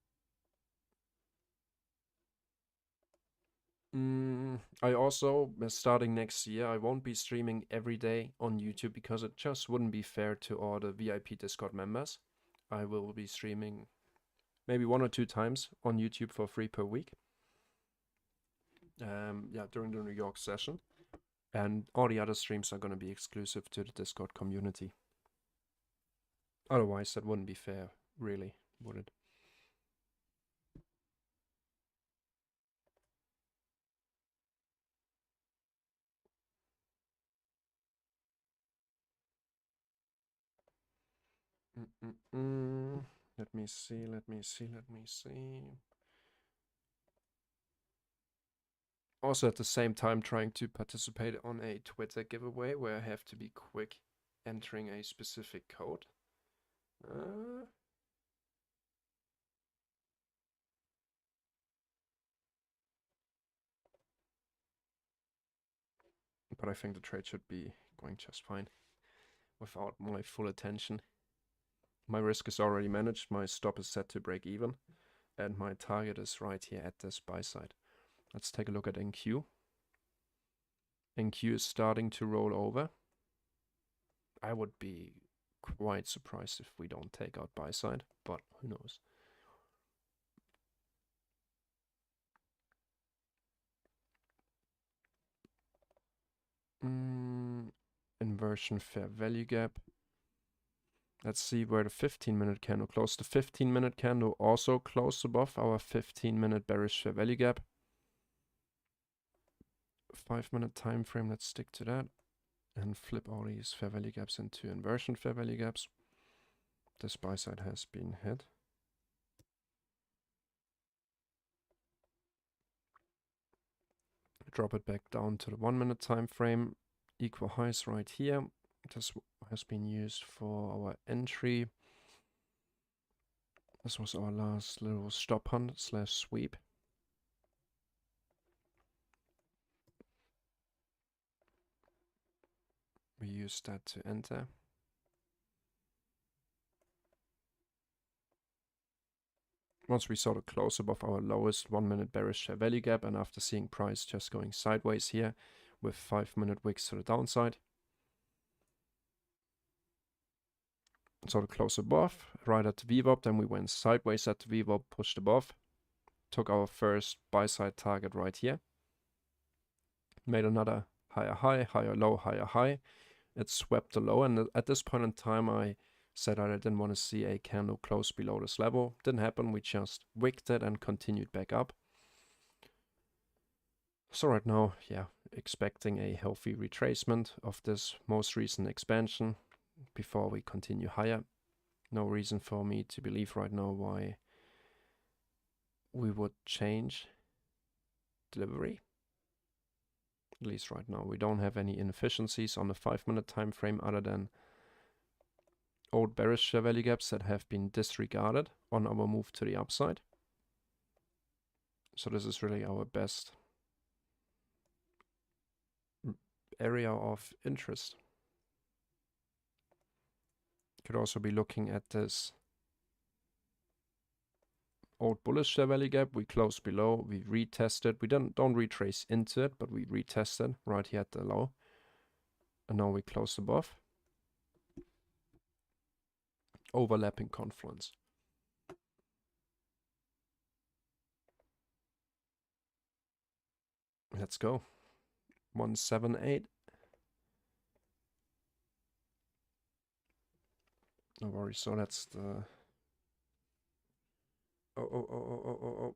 I also, starting next year, I won't be streaming every day on YouTube because it just wouldn't be fair to all the VIP Discord members. I will be streaming maybe 1 or 2 times on YouTube for free per week. yeah, during the New York session. And all the other streams are going to be exclusive to the Discord community. Otherwise, that wouldn't be fair, really, would it? Let me see. Also, at the same time, trying to participate on a Twitter giveaway where I have to be quick entering a specific code. But I think the trade should be going just fine without my full attention. My risk is already managed, my stop is set to break even, and my target is right here at this buy side. Let's take a look at NQ. NQ is starting to roll over. I would be quite surprised if we don't take out buy side, but who knows. Inversion fair value gap. Let's see where the 15-minute candle closed. The 15-minute candle also closed above our 15-minute bearish fair value gap. 5-minute time frame, let's stick to that. And flip all these fair value gaps into inversion fair value gaps. This buy side has been hit. Drop it back down to the 1-minute time frame. Equal highs right here. This has been used for our entry. This was our last little stop hunt / sweep. We used that to enter. Once we saw the close above our lowest 1-minute bearish fair value gap, and after seeing price just going sideways here with 5-minute wicks to the downside. So the close above, right at the VWAP, then we went sideways at the VWAP, pushed above, took our first buy side target right here, made another higher high, higher low, higher high. It swept the low, and at this point in time I said I didn't want to see a candle close below this level. Didn't happen, we just wicked it and continued back up. So right now, yeah, expecting a healthy retracement of this most recent expansion before we continue higher. No reason for me to believe right now why we would change delivery. At least right now, we don't have any inefficiencies on the 5-minute time frame other than old bearish value gaps that have been disregarded on our move to the upside. So this is really our best area of interest. Could also be looking at this old bullish value gap. We closed below, we retested. We don't retrace into it, but we retested right here at the low. And now we closed above. Overlapping confluence. Let's go. 178. No worries. So that's the oh.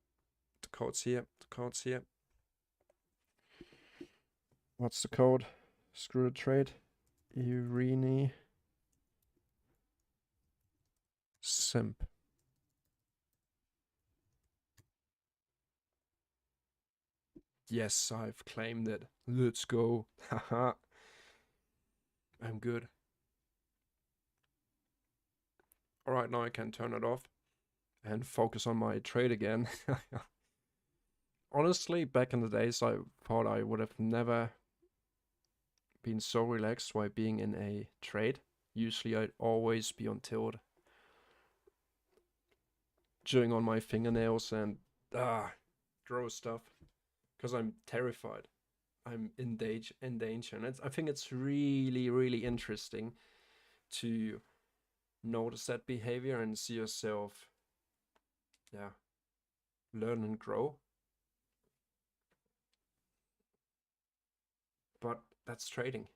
The code's here. The code's here. What's the code? Screw the trade. Irini Simp. Yes, I've claimed it. Let's go. Haha. I'm good. Alright, now I can turn it off and focus on my trade again. Honestly, back in the days, I thought I would have never been so relaxed while being in a trade. Usually I'd always be on tilt, chewing on my fingernails and gross stuff, because I'm terrified. I'm in danger, and I think it's really interesting to notice that behavior and see yourself, yeah, learn and grow. that's trading.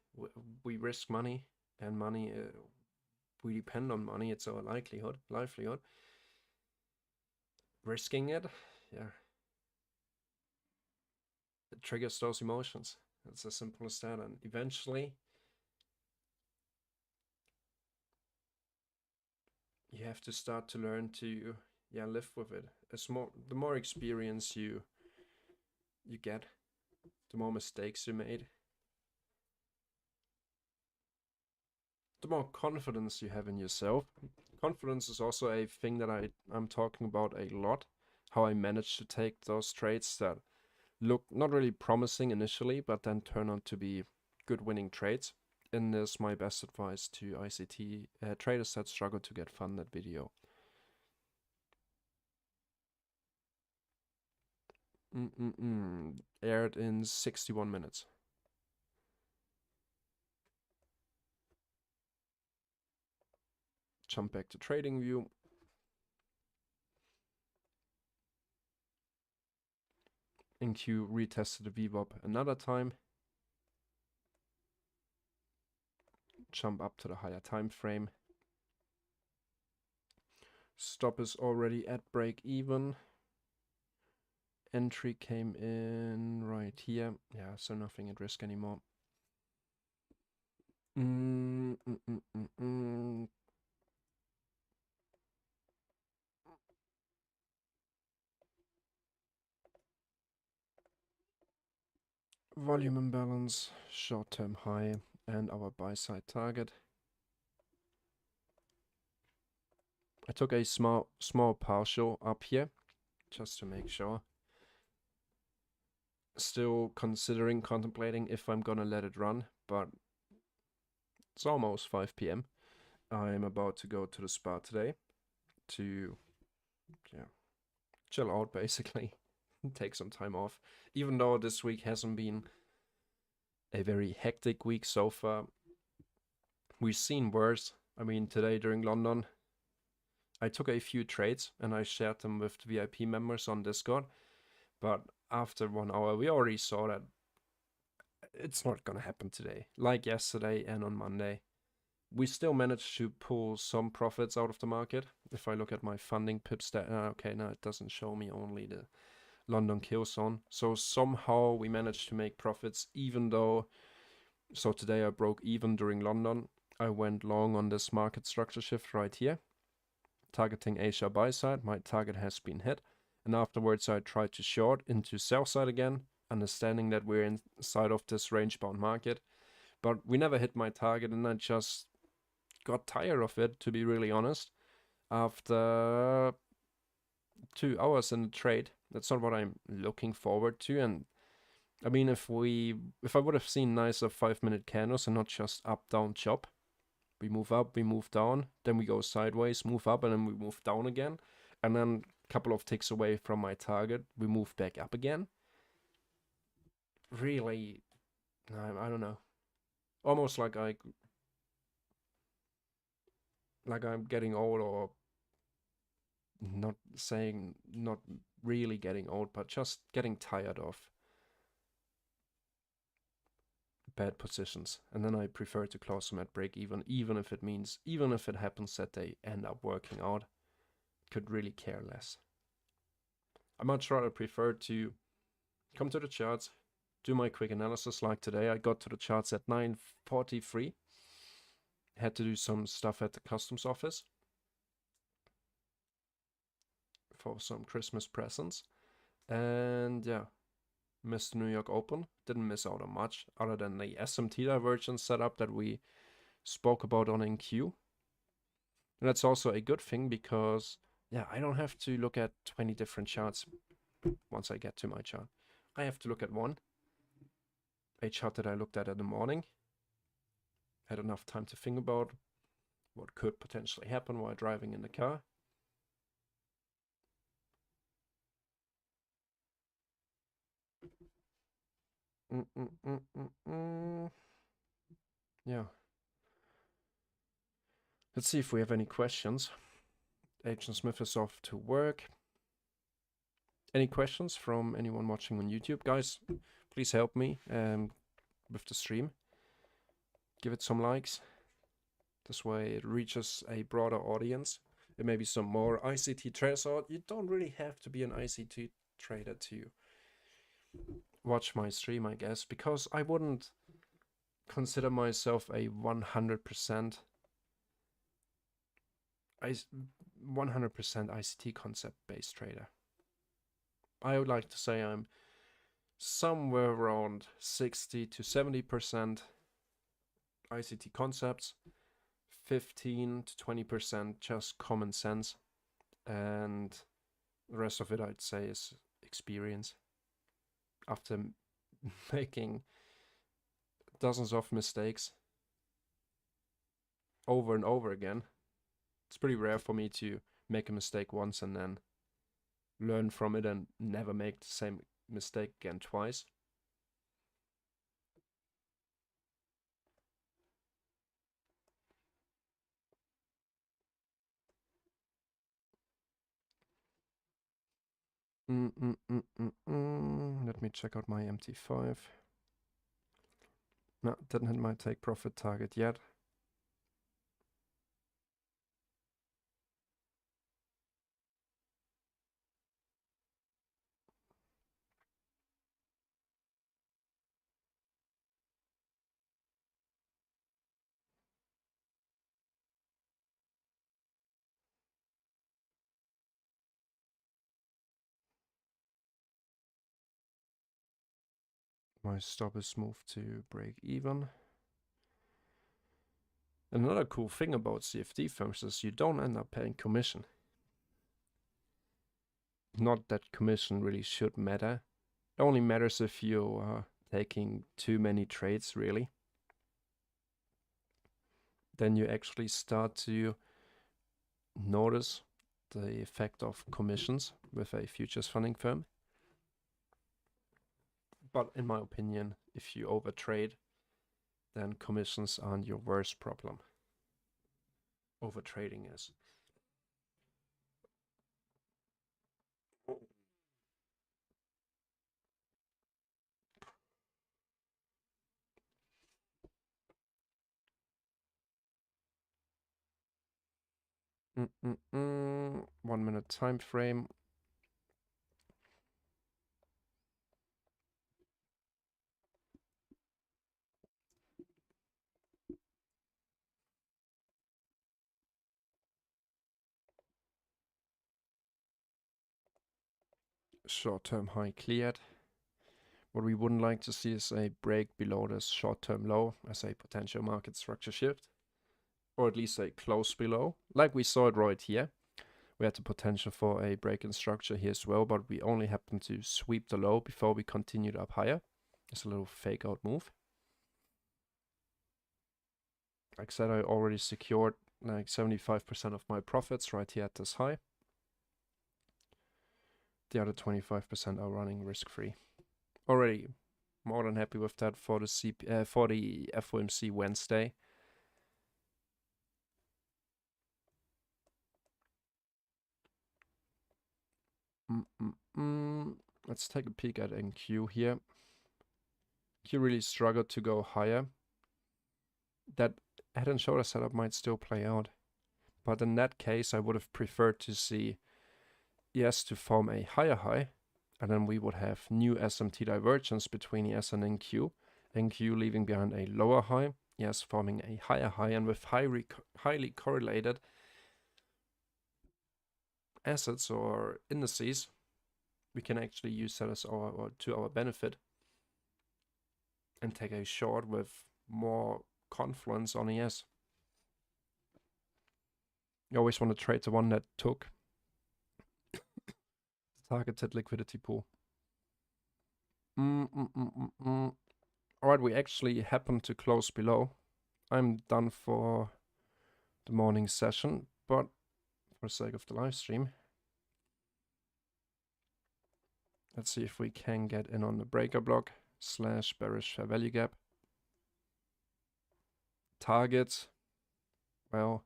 We risk money, and money, we depend on money. It's our livelihood. Risking it, yeah, it triggers those emotions. It's as simple as that. And eventually, you have to start to learn to, yeah, live with it. The more experience you get, the more mistakes you made, the more confidence you have in yourself. Confidence is also a thing that I'm talking about a lot. How I managed to take those trades that look not really promising initially, but then turn out to be good winning trades. And this my best advice to ICT traders that struggle to get funded video. Aired in 61 minutes. Jump back to trading view. NQ retested the VWAP another time. Jump up to the higher time frame. Stop is already at break even. Entry came in right here. Yeah, so nothing at risk anymore. Volume imbalance, short-term high, and our buy-side target. I took a small partial up here, just to make sure. Still contemplating if I'm gonna let it run, but it's almost 5 p.m. I'm about to go to the spa today to, yeah, chill out basically, take some time off. Even though this week hasn't been a very hectic week so far, we've seen worse. I mean, today during London, I took a few trades and I shared them with the VIP members on Discord. But after 1 hour, we already saw that it's not gonna happen today. Like yesterday and on Monday, we still managed to pull some profits out of the market. If I look at my funding pips, okay, now it doesn't show me only the London kill zone. So somehow we managed to make profits, even though. So today I broke even during London. I went long on this market structure shift right here, targeting Asia buy side. My target has been hit. And afterwards I tried to short into sell side again, understanding that we're inside of this range bound market. But we never hit my target, and I just got tired of it, to be really honest. After 2 hours in the trade, that's not what I'm looking forward to. And I mean, if I would have seen nicer 5-minute candles and not just up, down, chop, we move up, we move down, then we go sideways, move up, and then we move down again. And then a couple of ticks away from my target, we move back up again. Really, I don't know. Almost like I'm getting old, or not really getting old, but just getting tired of bad positions. And then I prefer to close them at break even if it happens that they end up working out. Could really care less. I much rather prefer to come to the charts, do my quick analysis. Like today, I got to the charts at 9:43. Had to do some stuff at the customs office for some Christmas presents. And yeah, missed the New York Open. Didn't miss out on much other than the SMT divergence setup that we spoke about on NQ. And that's also a good thing because, yeah, I don't have to look at 20 different charts once I get to my chart. I have to look at one. A chart that I looked at in the morning. Had enough time to think about what could potentially happen while driving in the car. Yeah. Let's see if we have any questions. Agent Smith is off to work. Any questions from anyone watching on YouTube? Guys, please help me with the stream. Give it some likes. This way it reaches a broader audience. There may be some more ICT traders out. You don't really have to be an ICT trader to watch my stream, I guess, because I wouldn't consider myself a 100% ICT concept-based trader. I would like to say I'm somewhere around 60 to 70% ICT concepts, 15 to 20% just common sense, and the rest of it I'd say is experience. After making dozens of mistakes over and over again, it's pretty rare for me to make a mistake once and then learn from it and never make the same mistake again twice. Let me check out my MT5. No, didn't hit my take profit target yet. My stop is moved to break even. Another cool thing about CFD firms is you don't end up paying commission. Not that commission really should matter. It only matters if you are taking too many trades, really. Then you actually start to notice the effect of commissions with a futures funding firm. But in my opinion, if you overtrade, then commissions aren't your worst problem. Overtrading is. .1 minute time frame. Short-term high cleared. What we wouldn't like to see is a break below this short-term low as a potential market structure shift, or at least a close below, like we saw it right here. We had the potential for a break in structure here as well, but we only happened to sweep the low before we continued up higher. It's a little fake out move. Like I said, I already secured like 75% of my profits right here at this high. The other 25% are running risk-free. Already more than happy with that for the FOMC Wednesday. Let's take a peek at NQ here. Q really struggled to go higher. That head and shoulder setup might still play out, but in that case I would have preferred to see ES to form a higher high, and then we would have new SMT divergence between ES and NQ. NQ leaving behind a lower high, ES forming a higher high, and with highly correlated assets or indices, we can actually use that as to our benefit and take a short with more confluence on ES. You always want to trade the one that took the targeted liquidity pool. Alright, we actually happened to close below. I'm done for the morning session, but for the sake of the live stream, let's see if we can get in on the breaker block / bearish fair value gap. Target, well,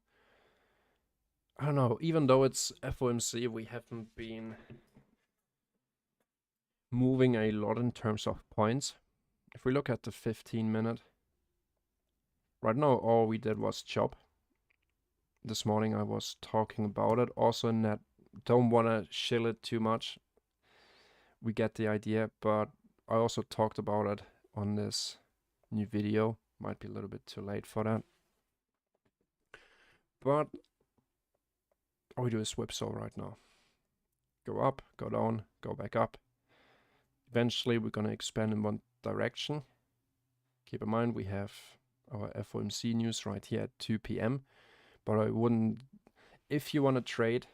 I don't know, even though it's FOMC, we haven't been moving a lot in terms of points. If we look at the 15-minute, Right now, all we did was chop. This morning I was talking about it. Also in that, don't want to shill it too much. We get the idea, but I also talked about it on this new video. Might be a little bit too late for that. But all we do is whipsaw right now. Go up, go down, go back up. Eventually we're going to expand in one direction. Keep in mind we have our FOMC news right here at 2 p.m. But I wouldn't, if you want to trade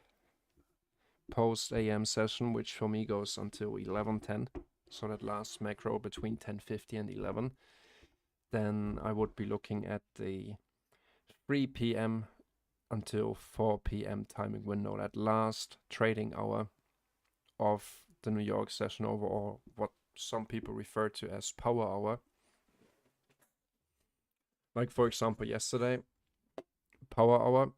post AM session, which for me goes until 11:10, so that last macro between 10:50 and 11, then I would be looking at the 3 p.m. until 4 p.m. timing window, that last trading hour of the New York session overall, what some people refer to as power hour. Like for example yesterday, power hour,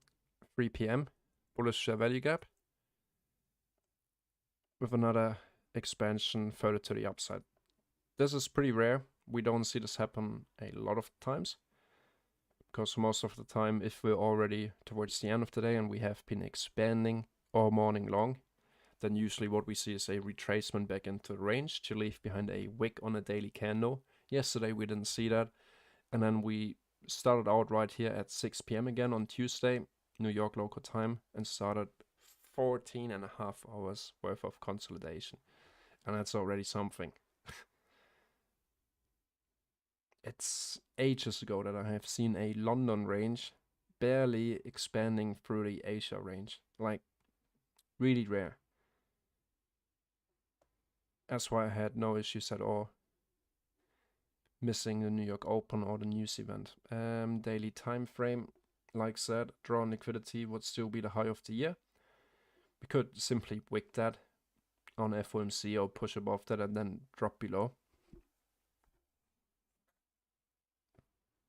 3 p.m, bullish share value gap with another expansion further to the upside. This is pretty rare. We don't see this happen a lot of times, because most of the time, if we're already towards the end of the day and we have been expanding all morning long, then usually what we see is a retracement back into the range to leave behind a wick on a daily candle. Yesterday we didn't see that, and then we started out right here at 6 p.m. again on Tuesday, New York local time, and started 14.5 hours worth of consolidation, and that's already something. It's ages ago that I have seen a London range barely expanding through the Asia range. Like, really rare. That's why I had no issues at all missing the New York Open or the news event. Daily time frame, like said, drawn liquidity would still be the high of the year. We could simply wick that on FOMC or push above that and then drop below.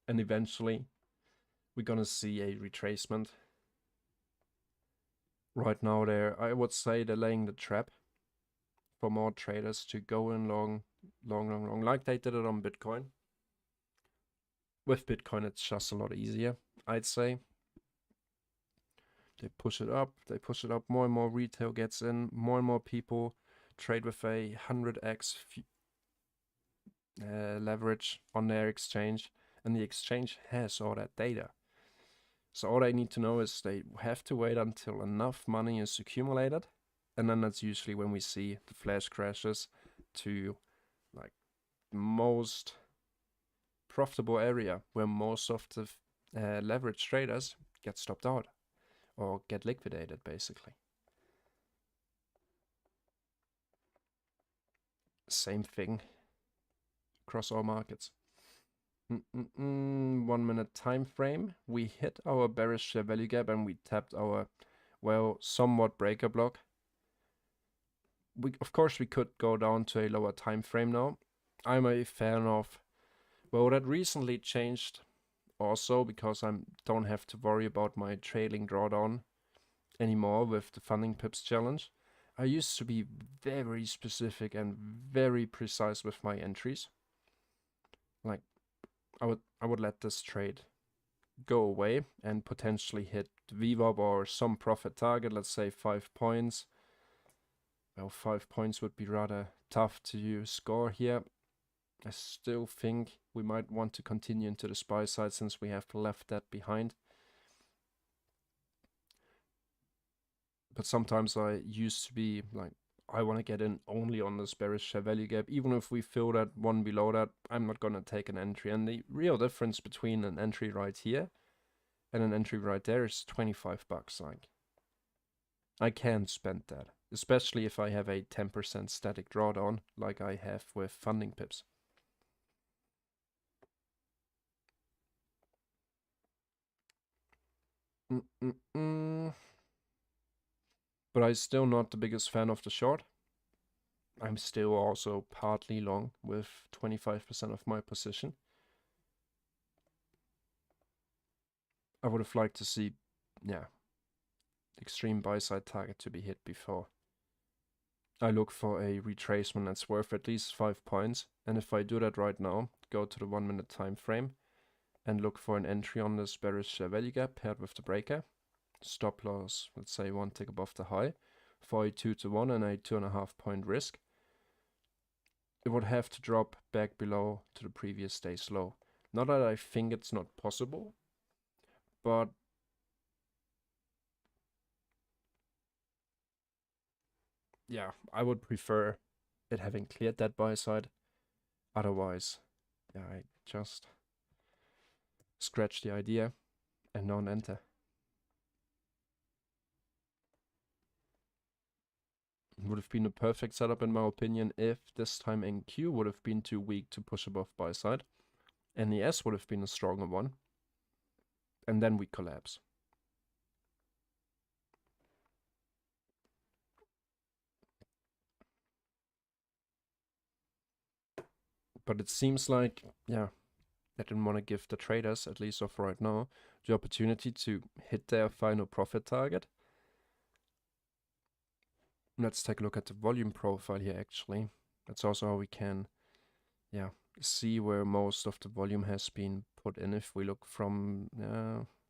And eventually we're gonna see a retracement. Right now I would say they're laying the trap for more traders to go in long, like they did it on Bitcoin. With Bitcoin, it's just a lot easier, I'd say. They push it up, more and more retail gets in, more and more people trade with a 100x leverage on their exchange, and the exchange has all that data. So all they need to know is they have to wait until enough money is accumulated, and then that's usually when we see the flash crashes to like most profitable area where most of the leverage traders get stopped out or get liquidated, basically. Same thing across all markets. 1 minute time frame. We hit our bearish share value gap and we tapped our, well, somewhat breaker block. Of course we could go down to a lower time frame now. I'm a fan of, well, that recently changed also because I don't have to worry about my trailing drawdown anymore with the funding pips challenge. I used to be very specific and very precise with my entries. Like, I would let this trade go away and potentially hit VWAP or some profit target, let's say 5 points. Well, 5 points would be rather tough to score here. I still think we might want to continue into the SPY side since we have left that behind. But sometimes I used to be like, I want to get in only on this bearish share value gap. Even if we fill that one below that, I'm not going to take an entry. And the real difference between an entry right here and an entry right there is 25 bucks. Like, I can't spend that, especially if I have a 10% static drawdown like I have with funding pips. But I'm still not the biggest fan of the short. I'm still also partly long with 25% of my position. I would have liked to see, yeah, extreme buy side target to be hit before I look for a retracement that's worth at least 5 points. And if I do that right now, go to the 1 minute time frame, and look for an entry on this bearish value gap paired with the breaker. Stop loss, let's say 1 tick above the high for a 2-to-1 and a 2.5 point risk. It would have to drop back below to the previous day's low. Not that I think it's not possible, but yeah, I would prefer it having cleared that buy side. Otherwise, yeah, I just scratch the idea and don't enter. Would have been a perfect setup in my opinion if this time NQ would have been too weak to push above buy side. NES would have been a stronger one. And then we collapse. But it seems like, yeah, I didn't want to give the traders, at least of right now, the opportunity to hit their final profit target. Let's take a look at the volume profile here actually. That's also how we can, yeah, see where most of the volume has been put in. If we look from,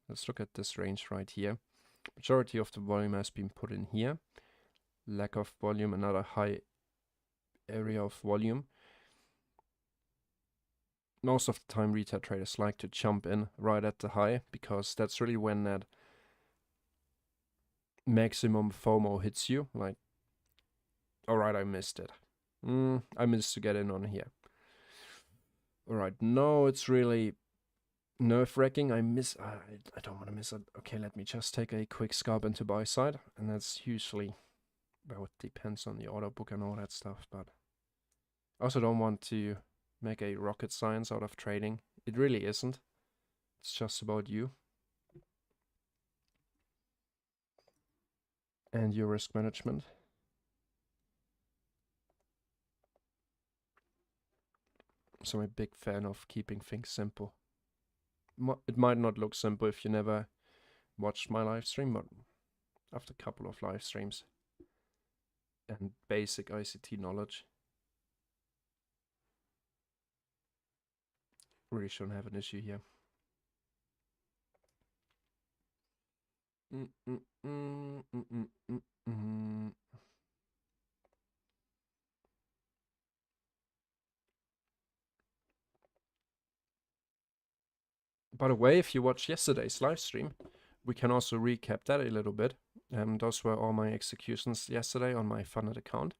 let's look at this range right here. Majority of the volume has been put in here. Lack of volume, another high area of volume. Most of the time retail traders like to jump in right at the high because that's really when that maximum FOMO hits you. Like, alright, I missed it. I missed to get in on here. Alright, no, it's really nerve-wracking. I don't want to miss it. Okay, let me just take a quick scalp into buy side. And that's usually, well, it depends on the order book and all that stuff. But I also don't want to make a rocket science out of trading. It really isn't. It's just about you and your risk management. So I'm a big fan of keeping things simple. It might not look simple if you never watched my live stream, but after a couple of live streams and basic ICT knowledge, really shouldn't have an issue here. By the way, if you watched yesterday's live stream, we can also recap that a little bit. Those were all my executions yesterday on my funded account.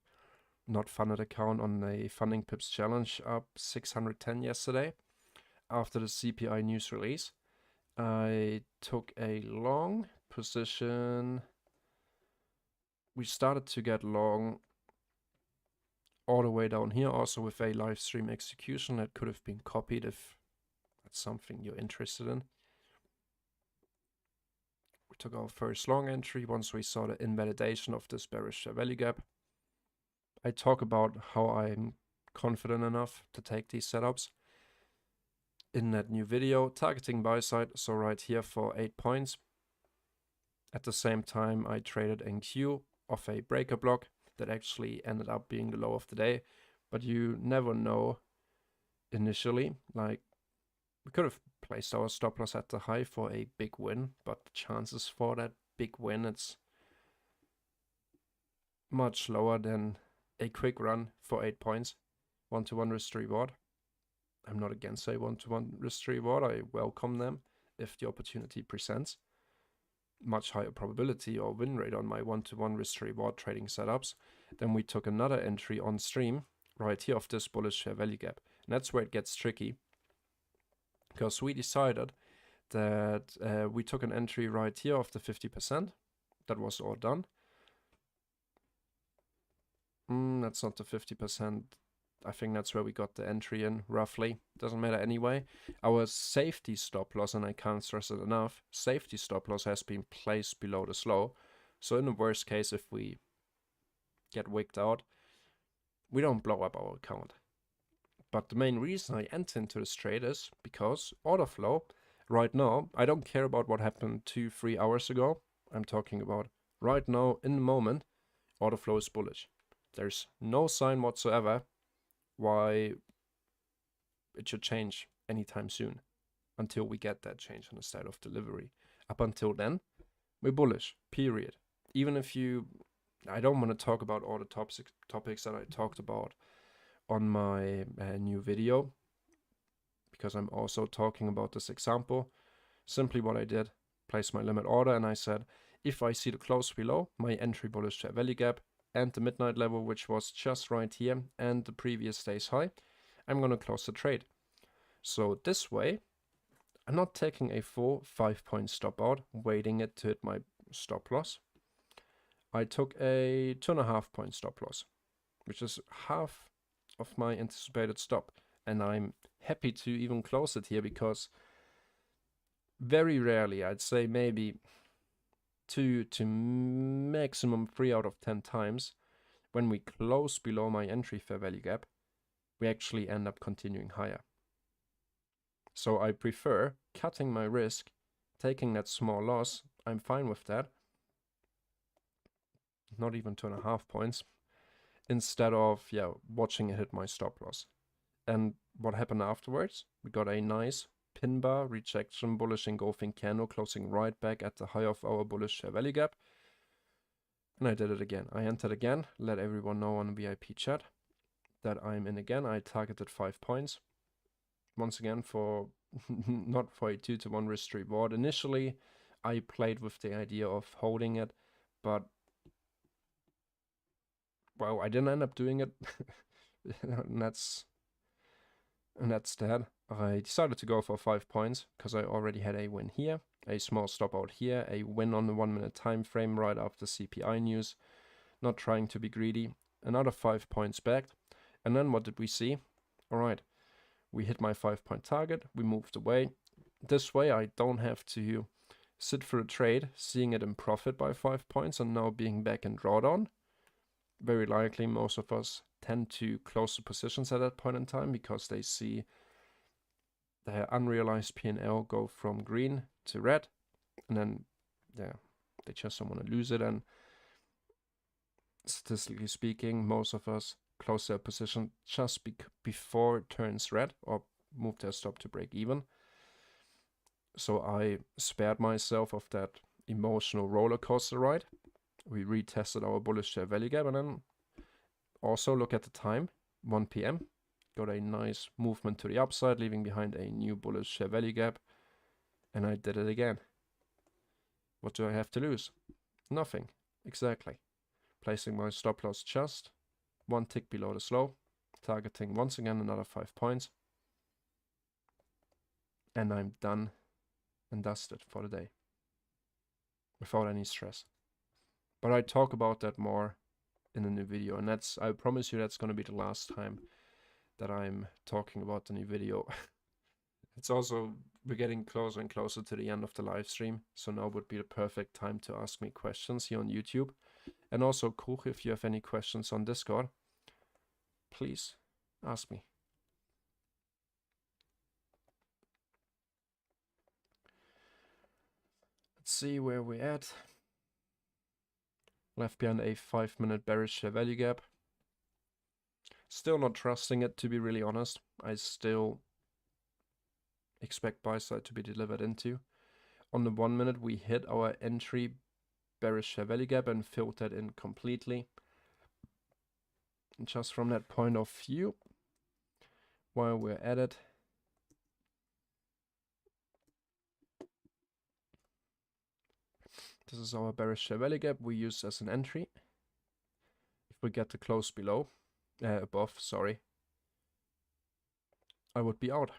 Not funded account, on a funding pips challenge, up 610 yesterday after the CPI news release. I took a long position. We started to get long all the way down here, also with a live stream execution that could have been copied if that's something you're interested in. We took our first long entry once we saw the invalidation of this bearish value gap. I talk about how I'm confident enough to take these setups in that new video, targeting buy side, so right here for 8 points. At the same time, I traded NQ off a breaker block that actually ended up being the low of the day, but you never know initially. Like, we could have placed our stop loss at the high for a big win, but the chances for that big win, it's much lower than a quick run for 8 points. 1-to-1 risk reward. I'm not against a 1-to-1 risk reward. I welcome them if the opportunity presents. Much higher probability or win rate on my 1-to-1 risk reward trading setups. Then we took another entry on stream right here of this bullish fair value gap. And that's where it gets tricky, because we decided that we took an entry right here of the 50%. That was all done. That's not the 50%. I think that's where we got the entry in, roughly. Doesn't matter anyway. Our safety stop loss, and I can't stress it enough, safety stop loss has been placed below the slow. So in the worst case, if we get wigged out, we don't blow up our account. But the main reason I enter into this trade is because order flow, right now, I don't care about what happened 2-3 hours ago. I'm talking about right now, in the moment, order flow is bullish. There's no sign whatsoever why it should change anytime soon. until we get that change in the state of delivery. Up until then, we're bullish, period. Even if I don't want to talk about all the topics that I talked about on my new video, because I'm also talking about this example. Simply what I did, place my limit order, and I said, if I see the close below my entry bullish share value gap and the midnight level, which was just right here, and the previous day's high, I'm going to close the trade. So this way, I'm not taking a full 5-point stop out, waiting it to hit my stop loss. I took a 2.5-point stop loss, which is half of my anticipated stop. And I'm happy to even close it here, because very rarely, I'd say maybe 2 to maximum 3 out of 10 times, when we close below my entry fair value gap, we actually end up continuing higher. So I prefer cutting my risk, taking that small loss. I'm fine with that. Not even 2.5 points, instead of watching it hit my stop loss. And what happened afterwards? We got a nice pin bar, rejection, bullish engulfing candle, closing right back at the high of our bullish share value gap. And I did it again. I entered again, let everyone know on VIP chat that I'm in again. I targeted 5 points. Once again, for not for a 2-to-1 risk reward. Initially, I played with the idea of holding it, but well, I didn't end up doing it. and that's that. I decided to go for 5 points because I already had a win here, a small stop out here, a win on the 1-minute time frame right after CPI news. Not trying to be greedy. Another 5 points back. And then what did we see? All right, we hit my 5-point target. We moved away. This way I don't have to sit for a trade, seeing it in profit by 5 points and now being back in drawdown. Very likely most of us tend to close the positions at that point in time, because they see their unrealized P&L go from green to red, and then they just don't want to lose it. And statistically speaking, most of us close their position just before it turns red, or move their stop to break even. So I spared myself of that emotional roller coaster ride. We retested our bullish share value gap, and then also look at the time, 1 p.m. Got a nice movement to the upside, leaving behind a new bullish share value gap. And I did it again. What do I have to lose? Nothing. Exactly. Placing my stop loss just 1 tick below the slow. Targeting once again another 5 points. And I'm done and dusted for the day. Without any stress. But I talk about that more in the new video. And I promise you, that's going to be the last time that I'm talking about the new video. It's also, we're getting closer and closer to the end of the live stream. So now would be the perfect time to ask me questions here on YouTube. And also, Kuch, if you have any questions on Discord, please ask me. Let's see where we're at. Left behind a 5-minute bearish share value gap. Still not trusting it, to be really honest. I still expect buy side to be delivered into. On the 1 minute, we hit our entry bearish share value gap and filled that in completely. And just from that point of view, while we're at it, this is our bearish share value gap we use as an entry. If we get to close above, sorry, I would be out.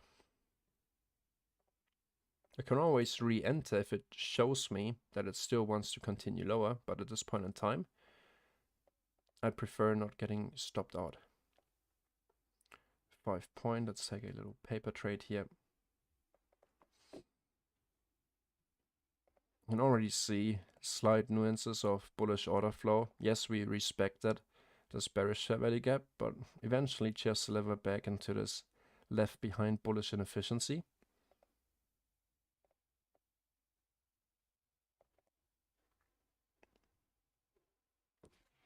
I can always re-enter if it shows me that it still wants to continue lower, but at this point in time, I prefer not getting stopped out. 5 point, let's take a little paper trade here. You can already see slight nuances of bullish order flow. Yes, we respected this bearish share value gap, but eventually just deliver back into this left behind bullish inefficiency.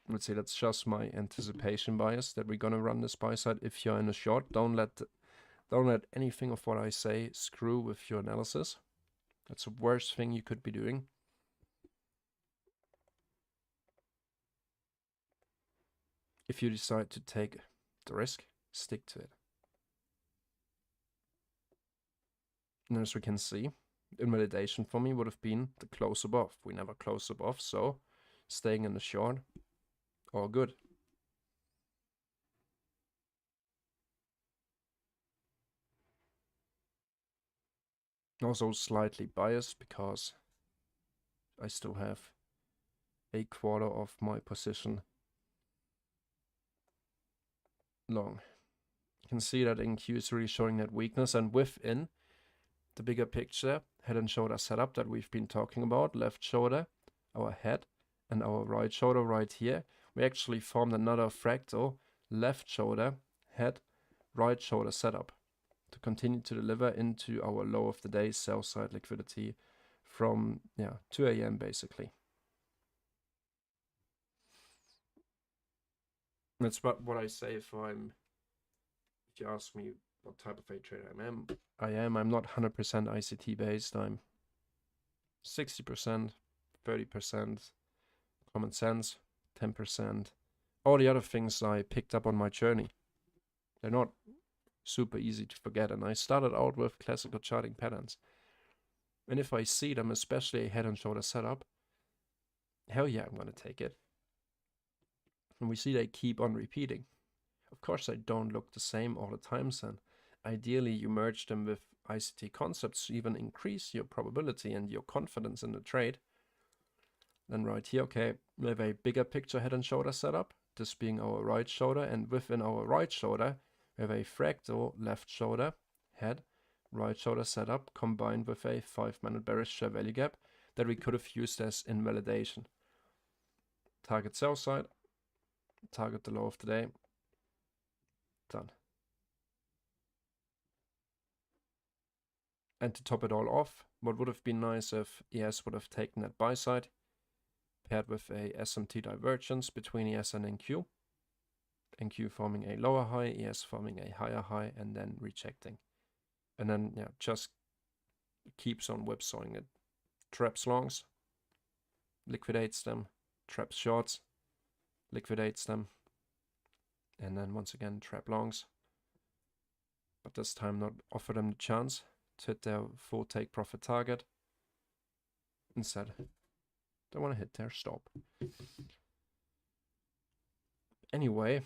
Let's say that's just my anticipation bias that we're gonna run this buy side. If you're in a short, don't let Don't let anything of what I say screw with your analysis. That's the worst thing you could be doing. If you decide to take the risk, stick to it. And as we can see, invalidation for me would have been the close above. We never close above, so staying in the short, all good. Also slightly biased because I still have a quarter of my position long. You can see that NQ is really showing that weakness, and within the bigger picture, head and shoulder setup that we've been talking about, left shoulder, our head, and our right shoulder right here, we actually formed another fractal left shoulder, head, right shoulder setup to continue to deliver into our low of the day sell side liquidity from 2 a.m. basically. That's what I say if you ask me what type of a trader I'm not 100% ICT based. I'm 60%, 30% common sense, 10% all the other things I picked up on my journey. They're not super easy to forget, and I started out with classical charting patterns. And if I see them, especially a head and shoulder setup, hell yeah, I'm gonna take it. And we see they keep on repeating. Of course, they don't look the same all the times, and ideally you merge them with ICT concepts to even increase your probability and your confidence in the trade. Then right here, okay, we have a bigger picture head and shoulder setup, this being our right shoulder, and within our right shoulder, we have a fractal left shoulder, head, right shoulder setup combined with a 5-minute bearish share value gap that we could have used as invalidation. Target sell side, target the low of the day, done. And to top it all off, what would have been nice if ES would have taken that buy side, paired with a SMT divergence between ES and NQ. NQ forming a lower high, ES forming a higher high, and then rejecting. And then just keeps on whipsawing it. Traps longs, liquidates them, traps shorts, liquidates them, and then once again trap longs. But this time not offer them the chance to hit their full take profit target. Instead, they want to hit their stop. Anyway,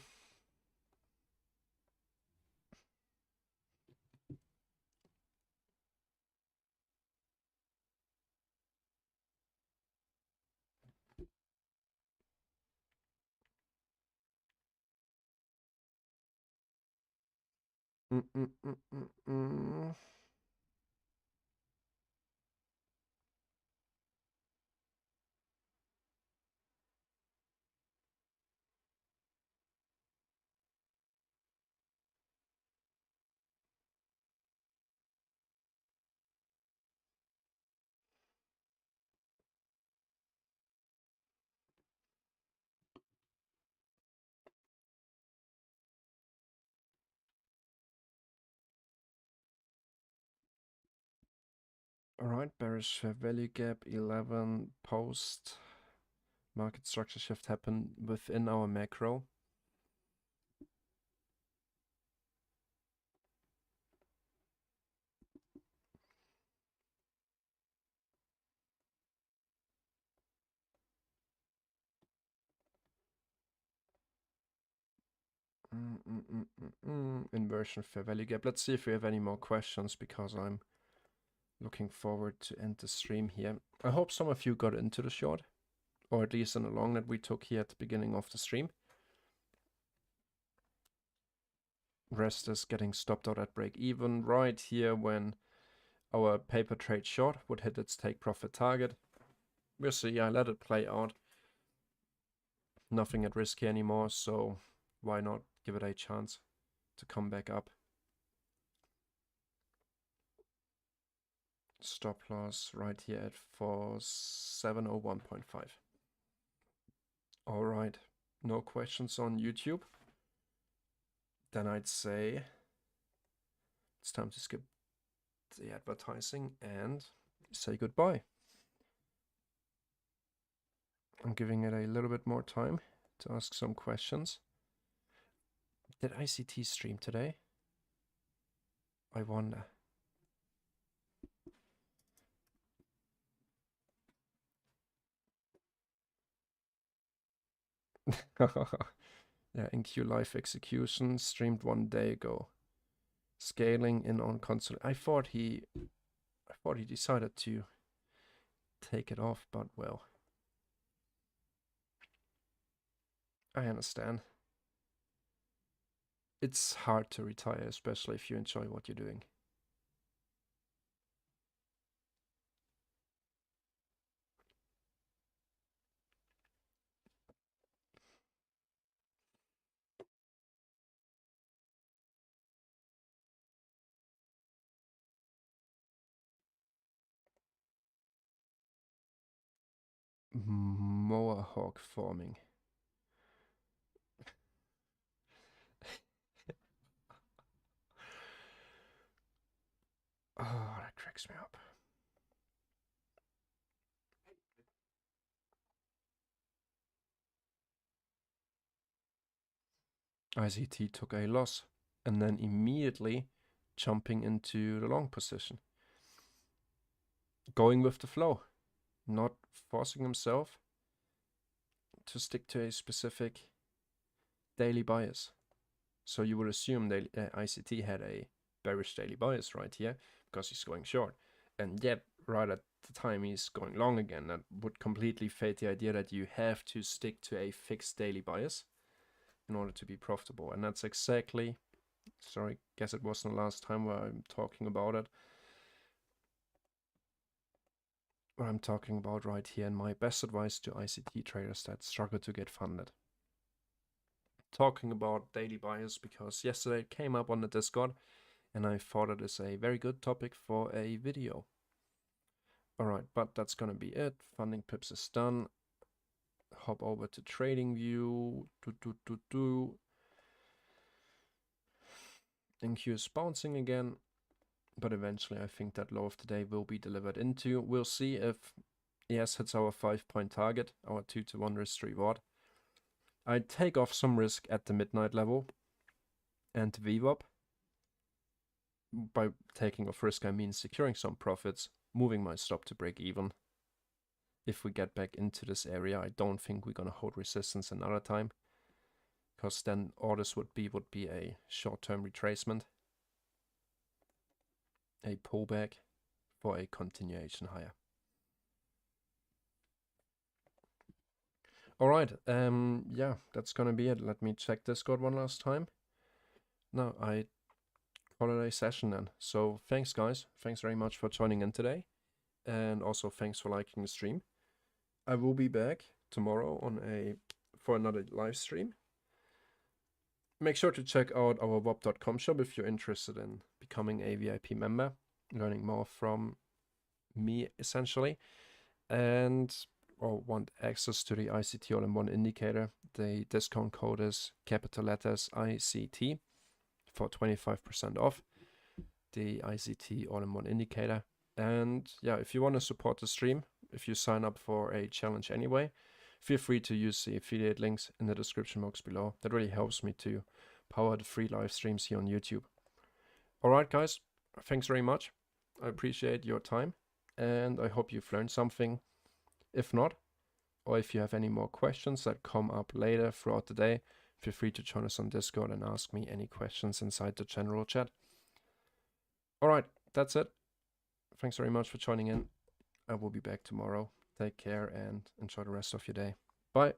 alright, bearish value gap 11 post market structure shift happened within our macro. Inversion fair value gap. Let's see if we have any more questions, because I'm looking forward to end the stream here. I hope some of you got into the short, or at least in the long that we took here at the beginning of the stream. Rest is getting stopped out at break even right here when our paper trade short would hit its take profit target. We'll see. I let it play out. Nothing at risk here anymore, so why not give it a chance to come back up. Stop loss right here at 4701.5. All right, no questions on YouTube. Then I'd say it's time to skip the advertising and say goodbye. I'm giving it a little bit more time to ask some questions. Did ICT stream today? I wonder. Yeah, NQ live execution streamed 1 day ago. Scaling in on console. I thought he decided to take it off, but well, I understand. It's hard to retire, especially if you enjoy what you're doing. Mohawk farming. Oh, that cracks me up. ICT took a loss and then immediately jumping into the long position. Going with the flow, not forcing himself to stick to a specific daily bias. So you would assume that ICT had a bearish daily bias right here because he's going short. And yet, right at the time he's going long again, that would completely fade the idea that you have to stick to a fixed daily bias in order to be profitable. And that's exactly, sorry, guess it wasn't the last time where I'm talking about it. What I'm talking about right here, and my best advice to ICT traders that struggle to get funded. Talking about daily bias because yesterday it came up on the Discord and I thought it is a very good topic for a video. Alright, but that's gonna be it. Funding pips is done. Hop over to trading view. NQ is bouncing again, but eventually I think that low of the day will be delivered into. We'll see if ES hits our 5-point target, our 2-to-1 risk reward. I take off some risk at the midnight level and VWAP. By taking off risk, I mean securing some profits, moving my stop to break even. If we get back into this area, I don't think we're gonna hold resistance another time, because then orders would be a short-term retracement, a pullback for a continuation higher. All right, yeah, that's gonna be it. Let me check Discord one last time. No, I call it a session then. So thanks guys, thanks very much for joining in today, and also thanks for liking the stream. I will be back tomorrow for another live stream. Make sure to check out our wob.com shop if you're interested in becoming a VIP member, learning more from me essentially, or want access to the ICT All-in-One Indicator. The discount code is capital letters ICT for 25% off the ICT All-in-One Indicator. And yeah, if you want to support the stream, if you sign up for a challenge anyway, feel free to use the affiliate links in the description box below. That really helps me to power the free live streams here on YouTube. Alright guys, thanks very much. I appreciate your time and I hope you've learned something. If not, or if you have any more questions that come up later throughout the day, feel free to join us on Discord and ask me any questions inside the general chat. Alright, that's it. Thanks very much for joining in. I will be back tomorrow. Take care and enjoy the rest of your day. Bye.